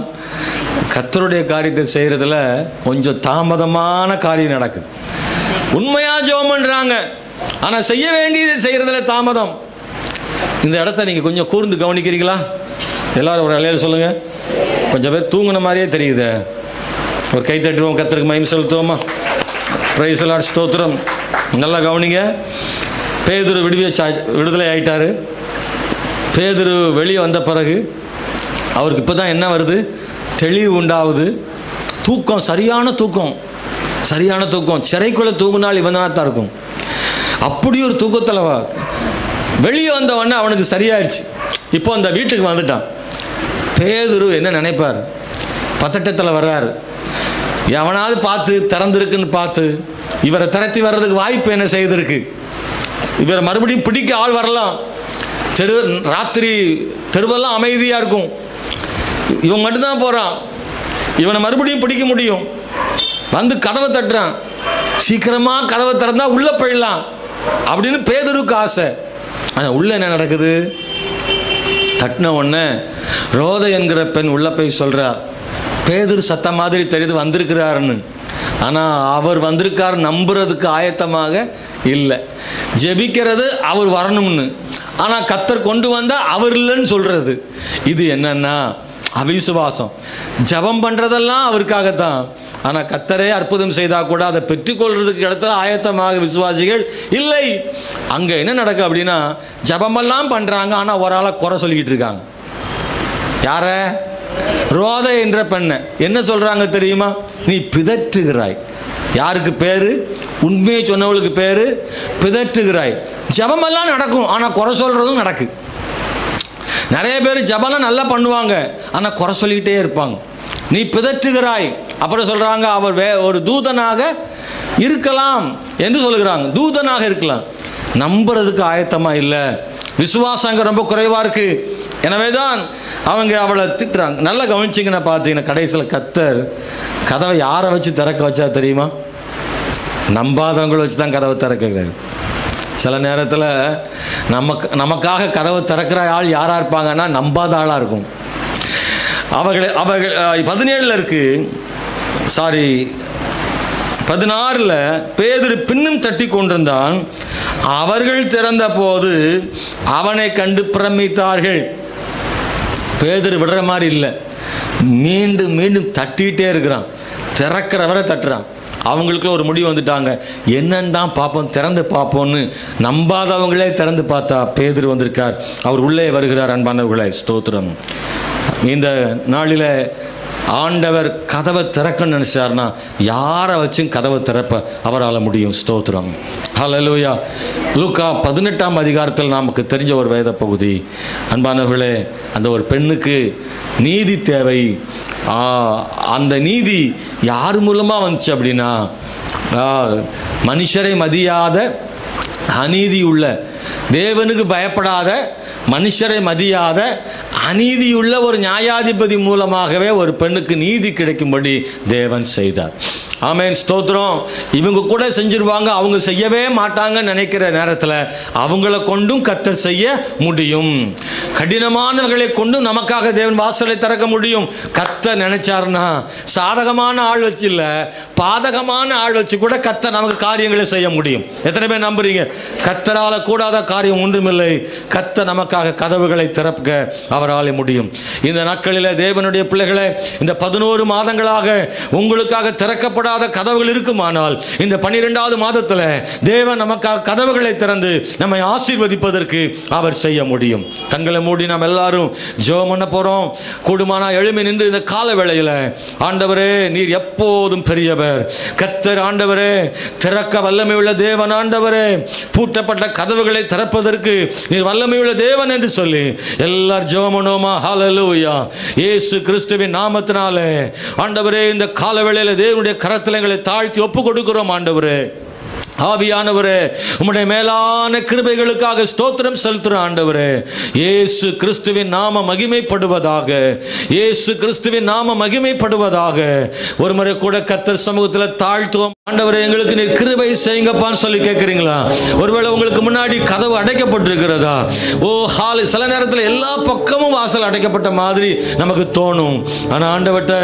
கர்த்தருடைய காரியத்தை செய்கிறதுல கொஞ்சம் தாமதமான காரியம் நடக்குது. உண்மையாக ஜெபம் பண்ணுறாங்க, ஆனால் செய்ய வேண்டியது செய்கிறதுல தாமதம். இந்த இடத்த நீங்கள் கொஞ்சம் கூர்ந்து கவனிக்கிறீங்களா? எல்லாரும் ஒரு அலையில் சொல்லுங்கள். கொஞ்சம் பேர் தூங்கின மாதிரியே தெரியுது. ஒரு கை தட்டுவோம், கர்த்தருக்கு மகிமை செலுத்துவோமா? பிரைஸ் தி லார்ட், ஸ்தோத்திரம். நல்லா கவனிங்க. பேதுரு விடுதலை ஆயிட்டாரு. பேதுரு வெளியே வந்த பிறகு அவருக்கு இப்போ தான் என்ன வருது? தெளிவு உண்டாகுது. தூக்கம், சரியான தூக்கம், சரியான தூக்கம். சிறைக்குள்ளே தூங்கினால் இவன் தான் இருக்கும். அப்படி ஒரு தூக்கத்தில் வெளியே வந்த உடனே அவனுக்கு சரியாயிடுச்சு. இப்போ அந்த வீட்டுக்கு வந்துட்டான். பேதுரு என்ன நினைப்பார்? பதட்டத்தில் வர்றாரு. எவனாவது பார்த்து திறந்திருக்குன்னு பார்த்து இவரை திரட்டி வர்றதுக்கு வாய்ப்பு என்ன செய்திருக்கு? இவரை மறுபடியும் பிடிக்க ஆள் வரலாம். ராத்திரி தெருவெல்லாம் அமைதியாக இருக்கும். இவன் மட்டும்தான் போகிறான். இவனை மறுபடியும் பிடிக்க முடியும். வந்து கதவை தட்டுறான். சீக்கிரமாக கதவை திறந்தா உள்ளே போயிடலாம் அப்படின்னு பேதுருக்கு ஆசை. ஆனால் உள்ளே என்ன நடக்குது? தட்டின உடனே ரோதை என்கிற பெண் உள்ளே போய் சொல்கிறார், பேதுரு சத்தம் மாதிரி தெரியுது வந்திருக்கிறாருன்னு. ஆனால் அவர் வந்திருக்காரு நம்புறதுக்கு ஆயத்தமாக இல்லை. ஜெபிக்கிறது அவர் வரணும்னு, ஆனால் கர்த்தர் கொண்டு வந்தால் அவர் இல்லைன்னு சொல்கிறது. இது என்னன்னா அவிசுவாசம். ஜெபம் பண்ணுறதெல்லாம் அவருக்காகத்தான், ஆனால் கர்த்தரே அற்புதம் செய்தால் கூட அதை பெற்றுக்கொள்றதுக்கு இடத்துல ஆயத்தமாக விசுவாசிகள் இல்லை. அங்கே என்ன நடக்கும் அப்படின்னா, ஜெபமெல்லாம் பண்ணுறாங்க, ஆனால் ஒரு ஆளை குறை சொல்லிக்கிட்டு இருக்காங்க. யார? ரோதை என்ற பெண்ணை. என்ன சொல்கிறாங்க தெரியுமா? நீ பிதற்றுகிறாய். யாருக்கு பேர்? உண்மையை சொன்னவளுக்கு பேர் பிதற்றுகிறாய். ஜெபமெல்லாம் நடக்கும், ஆனால் குறை சொல்கிறதும் நடக்கு. நிறைய பேர் ஜெபம்லாம் நல்லா பண்ணுவாங்க, ஆனால் குறை சொல்லிக்கிட்டே இருப்பாங்க. நீ பிதற்றுகிறாய். அப்புறம் சொல்கிறாங்க அவர் ஒரு தூதனாக இருக்கலாம் என்று சொல்லுகிறாங்க. தூதனாக இருக்கலாம். நம்புறதுக்கு ஆயத்தமாக இல்லை. விசுவாசம் அங்கே ரொம்ப குறைவாக இருக்குது. எனவே தான் அவங்க அவளை திட்டுறாங்க. நல்லா கவனிச்சிங்கன்னா பார்த்தீங்கன்னா கடைசியில் கர்த்தர் கதவை யாரை வச்சு திறக்க வச்சா தெரியுமா? நம்பாதவங்களை வச்சு தான் கதவை திறக்கிறார். சில நேரத்தில் நமக்காக கதவை திறக்கிற ஆள் யாராக இருப்பாங்கன்னா நம்பாத ஆளாக இருக்கும். அவர்கள் 17 இருக்கு, 16 பேதுரு பின்னும் தட்டி கொண்டிருந்தான். அவர்கள் திறந்த போது அவனை கண்டு பிரமித்தார்கள். பேதுரு விடுற மாதிரி இல்லை, மீண்டும் மீண்டும் தட்டிகிட்டே இருக்கிறான். திறக்கிறவரை தட்டுறான். அவங்களுக்குள்ள ஒரு முடிவு வந்துட்டாங்க, என்னன்னு தான் பார்ப்போம், திறந்து பார்ப்போம்னு. நம்பாதவங்களே திறந்து பார்த்தா பேதுரு வந்திருக்கார். அவர் உள்ளே வருகிறார். அன்பானவர்களே, ஸ்தோத்திரம். இந்த நாளில் ஆண்டவர் கதவை திறக்கன்னு நினைச்சார்னா யாரை வச்சும் கதவை திறப்ப அவரால் முடியும். ஸ்தோத்திரம். ஹல்லேலூயா. லூக்கா 18ஆம் அதிகாரத்தில் நமக்கு தெரிஞ்ச ஒரு வேத பகுதி. அன்பானவர்களே, அந்த ஒரு பெண்ணுக்கு நீதி தேவை. அந்த நீதி யார் மூலமாக வந்துச்சு அப்படின்னா, மனுஷரை மதியாத அநீதி உள்ள, தேவனுக்கு பயப்படாத, மனுஷரை மதியாத அநீதியுள்ள ஒரு நியாயாதிபதி மூலமாகவே ஒரு பெண்ணுக்கு நீதி கிடைக்கும்படி தேவன் செய்தார். ஆமென், ஸ்தோத்திரம். இவங்க கூட செஞ்சிருவாங்க, அவங்க செய்யவே மாட்டாங்கன்னு நினைக்கிற நேரத்தில் அவங்கள கொண்டும் கர்த்தர் செய்ய முடியும். கடினமானவர்களை கொண்டும் நமக்காக தேவன் வாசலை திறக்க முடியும். கர்த்தர் நினைச்சாருன்னா சாதகமான ஆள் வச்சு இல்லை, பாதகமான ஆள் வச்சு கூட கர்த்தர் நமக்கு காரியங்களை செய்ய முடியும். எத்தனை பேர் நம்புறீங்க? கர்த்தரால் கூடாத காரியம் ஒன்றுமில்லை. கர்த்தர் நமக்காக கதவுகளை திறக்க அவரால் முடியும். இந்த நாட்களில் தேவனுடைய பிள்ளைகளை, இந்த 11 மாதங்களாக உங்களுக்காக திறக்கப்பட கதவுகள் இருக்குமானால் இந்த 12வது மாதத்தில் தேவன் நமக்காக கதவுகளை திறந்து நம்மை ஆசீர்வதிப்பதற்கு அவர் செய்ய முடியும். கண்களை மூடி நாம் எல்லாரும் ஜெபம் பண்ண போறோம். கூடுமானா எழும்பி நின்று இந்த கால வேளையில், ஆண்டவரே நீர் எப்போதும் பெரியவர். கர்த்தர் ஆண்டவரே திறக்க வல்லமை உள்ள தேவன். ஆண்டவரே பூட்டப்பட்ட கதவுகளை திறப்பதற்கு நீர் வல்லமை உள்ள தேவன் என்று சொல்லி எல்லாரும் ஜெபம் பண்ணுவோமா? ஹல்லேலூயா. இயேசு கிறிஸ்துவின் நாமத்தினாலே ஆண்டவரே இந்த கால வேளையில் தேவனுடைய கரத்திலங்களை தாழ்த்தி ஒப்பு கொடுக்கிறோம். ஆண்டவரே, ஆவியானவரே, உம்முடைய மேலான கிருபைகளுக்காக ஸ்தோத்திரம் செலுத்துகிறோம். ஆண்டவரே, இயேசு கிறிஸ்துவின் நாம மகிமைப்படுவதாக, இயேசு கிறிஸ்துவின் நாம மகிமைப்படுவதாக. ஒரு முறை கூட கர்த்தர் சமூகத்தில் தாழ்த்துவோம். ஆண்டவரே, எங்களுக்கு நீர் கிருபை செய்யுங்கப்பான்னு சொல்லி கேட்குறீங்களா? ஒருவேளை உங்களுக்கு முன்னாடி கதவு அடைக்கப்பட்டிருக்கிறதா? சில நேரத்தில் எல்லா பக்கமும் வாசல் அடைக்கப்பட்ட மாதிரி நமக்கு தோணும். ஆனால் ஆண்டவர்ட்ட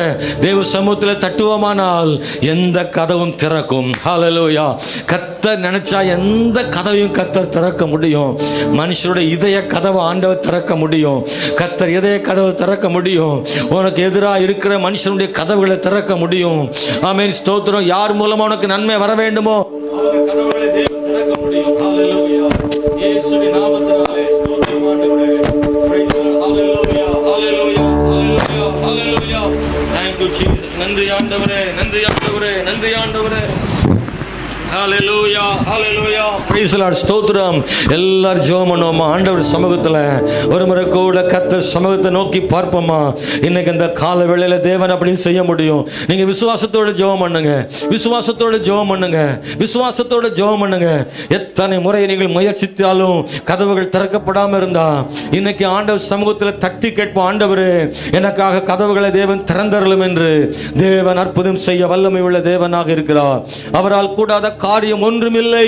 தேவ சமூகத்தில் தட்டுவோமானால் எந்த கதவும் திறக்கும். ஹல்லேலூயா. கர்த்தர் நினைச்சா எந்த கதவையும் கர்த்தர் திறக்க முடியும். மனுஷருடைய இதய கதவை ஆண்டவர் திறக்க முடியும். கர்த்தர் இதய கதவை திறக்க முடியும். உனக்கு எதிராக இருக்கிற மனுஷனுடைய கதவுகளை திறக்க முடியும். ஆமென், ஸ்தோத்திரம். யார் மூலமா உனக்கு நன்மை வர வேண்டுமோ கதவுகளை தேவன் திறக்க முடியும். ஹல்லேலூயா. இயேசுவின் நாமத்தினாலே ஸ்தோத்திரம் ஆண்டவரே. Praise the Lord. Hallelujah, hallelujah, hallelujah, hallelujah. Thank you Jesus. நன்றி ஆண்டவரே, நன்றி ஆண்டவரே, நன்றி ஆண்டவரே. ஹalleluya ஹalleluya praise the Lord ஸ்தோத்திரம். எல்லாரும் ஜெபம் பண்ணுவோமா? ஆண்டவர் சமூகத்துல ஒரு முறை கூட கர்த்தர் சமூகத்தை நோக்கி பார்ப்போமா? இன்னைக்கு இந்த கால வேளையில தேவன் அப்படி செய்ய முடியும். நீங்க விசுவாசத்தோட ஜெபம் பண்ணுங்க, விசுவாசத்தோட ஜெபம் பண்ணுங்க, விசுவாசத்தோட ஜெபம் பண்ணுங்க. எத்தனை முறை நீங்கள் முயற்சித்தாலும் கதவுகள் திறக்கப்படாம இருந்தா இன்னைக்கு ஆண்டவர் சமூகத்துல தட்டி கேட்போம், ஆண்டவரே எனக்காக கதவுகளை தேவன் திறந்தருளும் என்று. தேவன் அற்புதம் செய்ய வல்லமை உள்ள தேவனாக இருக்கிறார். அவரால் கூடாத காரியம் ஒன்றுமில்லை.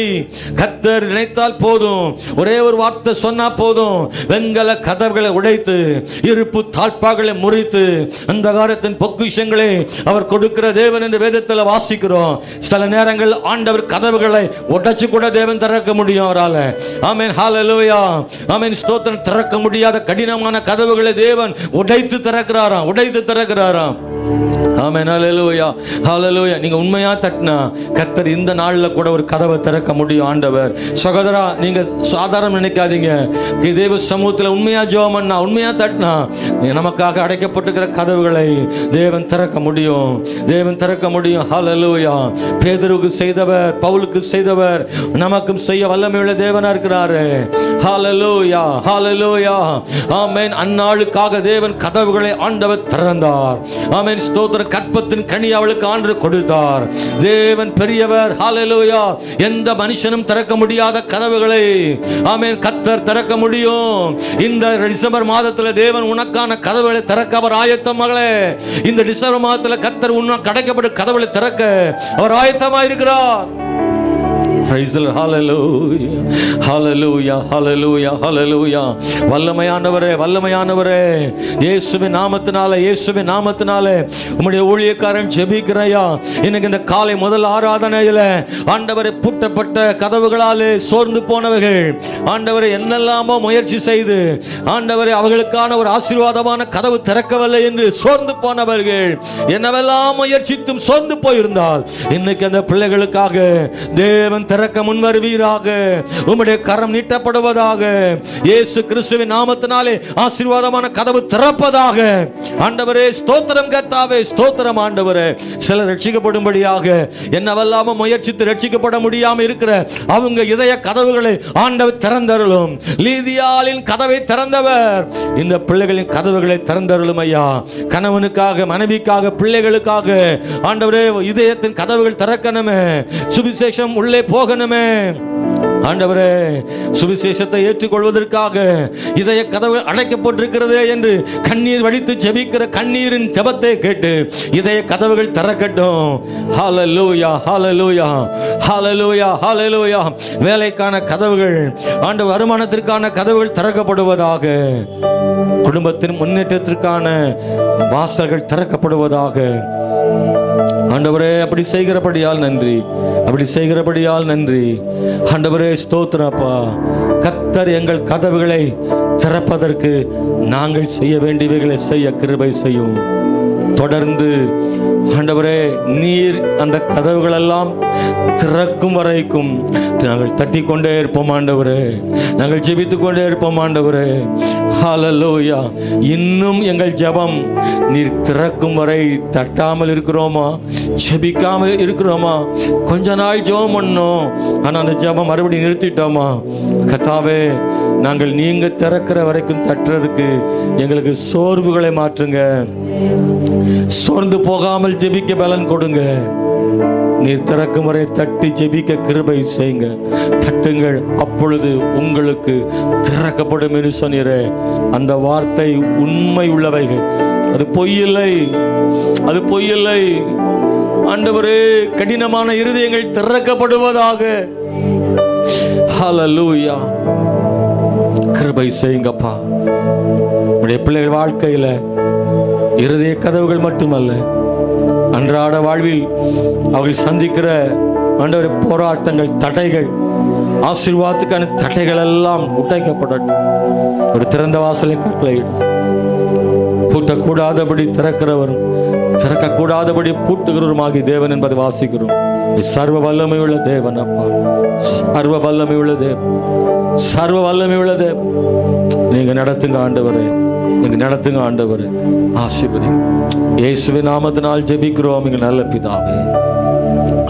கர்த்தர் நினைத்தால் போதும், ஒரே ஒரு வார்த்தை சொன்னா போதும், வெண்கல கதவுகளை உடைத்து இருப்பு தாழ்பாகளை முறித்து அந்த காரியத்தின் பொக்கிஷங்களை அவர் கொடுக்கிற தேவன் என்று வேதத்தில் வாசிக்கிறோம். சில நேரங்கள் ஆண்டவர் கதவுகளை உடைச்சு கூட தேவன் திறக்க முடியும் அவரால். ஆமென் ஹalleluya ஆமென் ஸ்தோத்திரம். திறக்க முடியாத கடினமான கதவுகளை தேவன் உடைத்து திறக்கிறாராம், உடைத்து திறக்கிறாராம். ஆமென் ஹalleluya ஹalleluya. நீங்க உண்மையா தட்டினா கர்த்தர் இந்த நாள்ல கூட ஒரு கதவை திறக்க முடியும் ஆண்டவர். சகோதரா, நீங்க சாதாரண நினைக்காதீங்க. தேவ சமூகத்தில் உண்மையா ஜெபம் பண்ணா, உண்மையா தட்டினா நமக்காக அடைக்கப்பட்டிருக்கிற கதவுகளை தேவன் திறக்க முடியும், தேவன் திறக்க முடியும். ஹalleluya. பேதுருக்கு செய்தவர், பவுலுக்கு செய்தவர், நமக்கும் செய்ய வல்லமையுள்ள தேவனா இருக்கிறாரு. ஹalleluya ஹalleluya ஆமென். அந்நாளுக்காக தேவன் கதவுகளை ஆண்டவர் திறந்தார். ஆமென் ஸ்தோத்திரம். கற்பத்தின் கனி அவளுக்கு ஆண்டவர் கொடுத்தார். தேவன் பெரியவர். ஹalleluya. எந்த மனுஷனும் திறக்க முடியாத கதவுகளை ஆமென் கர்த்தர் திறக்க முடியும். இந்த டிசம்பர் மாதத்துல தேவன் உனக்கான கதவுகளை திறக்க அவர் ஆயத்தம். மகளே, இந்த டிசம்பர் மாதத்துல கர்த்தர் உனக்கு அடைக்கப்பட்ட கதவுகளை திறக்க அவர் ஆயத்தமா இருக்கிறார். Praise the Lord. Hallelujah. Hallelujah. Hallelujah. Hallelujah. வல்லமையானவரே, வல்லமையானவரே, இயேசுவின் நாமத்தினாலே, இயேசுவின் நாமத்தினாலே உம்முடைய ஊழியக்காரன் ஜெபிக்கிறாயா. இன்னைக்கு இந்த காலை முதல் ஆராதனையில ஆண்டவரே பூட்டப்பட்ட கதவுகளாலே சோர்ந்து போனவர்கள், ஆண்டவரே என்னெல்லாமோ முயற்சி செய்து ஆண்டவரே அவர்களுக்கான ஒரு ஆசீர்வாதமான கதவு திறக்கவில்லை என்று சோர்ந்து போனவர்கள், என்னவெல்லாம் முயற்சித்தும் சோர்ந்து போயிருந்தால் இன்னைக்கு அந்த பிள்ளைகளுக்காக தேவன் திறக்க முன்வருவீராக. உம்முடைய கரம் நீட்டப்படுவதாக. இயேசு கிறிஸ்துவின் நாமத்தினாலே ஆசீர்வாதமான கதவு திறப்பதாக. ஆண்டவரே ஸ்தோத்திரம் கர்த்தாவே, ஸ்தோத்திரம் ஆண்டவரே. சிலர் ரட்சிக்கப்படும்படியாக என்னவெல்லாம முயற்சித்து ரட்சிக்கப்பட முடியாம இருக்கிற அவங்க இதய கதவுகளை ஆண்டவர் திறந்தருளும். லீதியாளின் கதவை திறந்தவர் இந்த பிள்ளைகளின் கதவுகளை திறந்தருளும் ஐயா. கணவனுக்காக, மனைவிக்காக, பிள்ளைகளுக்காக ஆண்டவரே இதயத்தின் கதவுகள் திறக்கணுமே. சுவிசேஷம் உள்ளே போகணுமே. ஆண்டவரே சுவிசேஷத்தை ஏற்றுக்கொள்வதற்காக இதய கதவு அடைக்கப்பட்டிருக்கிறதே என்று கண்ணீர் வடித்து ஜெபிக்கிற கண்ணீரின் ஜெபத்தை கேட்டு இதய கதவுகள் திறக்கட்டும். ஹalleluya ஹalleluya ஹalleluya ஹalleluya. வேலைக்கான கதவுகள், ஆண்டவர் வருமானத்திற்கான கதவுகள் திறக்கப்படுவதாக. குடும்பத்தின் முன்னேற்றத்திற்கான வாசல்கள் திறக்கப்படுவதாக. ஆண்டவரே அப்படி செய்கிறபடியால் நன்றி, அப்படி செய்கிறபடியால் நன்றி. ஆண்டவரே ஸ்தோத்திரப்பா. கர்த்தர் எங்கள் கதவுகளை திறப்பதற்கு நாங்கள் செய்ய வேண்டியவைகளை செய்ய கிருபை செய்யும். தொடர்ந்து ஆண்டவரே நீர் அந்த கதவுகள் எல்லாம் திறக்கும் வரைக்கும் நாங்கள் தட்டி கொண்டே இருப்போம் ஆண்டவரே, நாங்கள் ஜெபித்துக் கொண்டே இருப்போம் ஆண்டவரே. ஹalleluya. இன்னும் எங்கள் ஜெபம் நீர் திறக்கும் வரை தட்டாமல் இருக்கிறோமா, ஜெபிக்காமல் இருக்கிறோமா? கொஞ்ச நாள் ஜெபம் பண்ணோம், ஆனால் அந்த ஜெபம் மறுபடியும் நிறுத்திட்டோமா? கர்த்தாவே, நாங்கள் நீங்க திறக்கிற வரைக்கும் தட்டுறதுக்கு எங்களுக்கு சோர்வுகளை மாற்றுங்க. சோர்ந்து போகாமல் ஜெபிக்க பலன் கொடுங்க. நீர் திறக்கும் வரை தட்டி ஜெபிக்க கிருபை செய்யுங்க. தட்டுங்கள், அப்பொழுது உங்களுக்கு திறக்கப்படும் என்று சொன்னீரே. அந்த வார்த்தை உண்மை உள்ளவைகள், அது பொய்யில்லை, அது பொய்யில்லை. ஆண்டவரே கடினமான இருதயங்கள் திறக்கப்படுவதாக. ஹalleluya. கிருபை செய்யுங்கப்பா. உடைய பிள்ளைகள் வாழ்க்கையில இருதய கதவுகள் மட்டுமல்ல, அன்றாட வாழ்வில் அவர்கள் சந்திக்கிற ஆண்டவரே போராட்டங்கள், தடைகள், ஆசீர்வாதத்துக்கான தடைகள் எல்லாம் உடைக்கப்படட்டும். ஒரு திறந்த வாசலை கட்டளையிடும். பூட்டக்கூடாதபடி திறக்கிறவரும் திறக்கக்கூடாதபடி பூட்டுகிறவருமாகி தேவன் என்பதை வாசிக்கிறோம். சர்வ வல்லமை உள்ள தேவன் அப்பா, சர்வ வல்லமை உள்ள தேவன், சர்வ வல்லமை உள்ள தேவன். நீங்க நடத்துங்க ஆண்டவரே, நீங்க நடத்துங்க ஆண்டவரே. ஆசீர்வதிங்க. இயேசுவின் நாமத்தினால் ஜெபிக்கிறோம் எங்கள் நல்ல பிதாவே.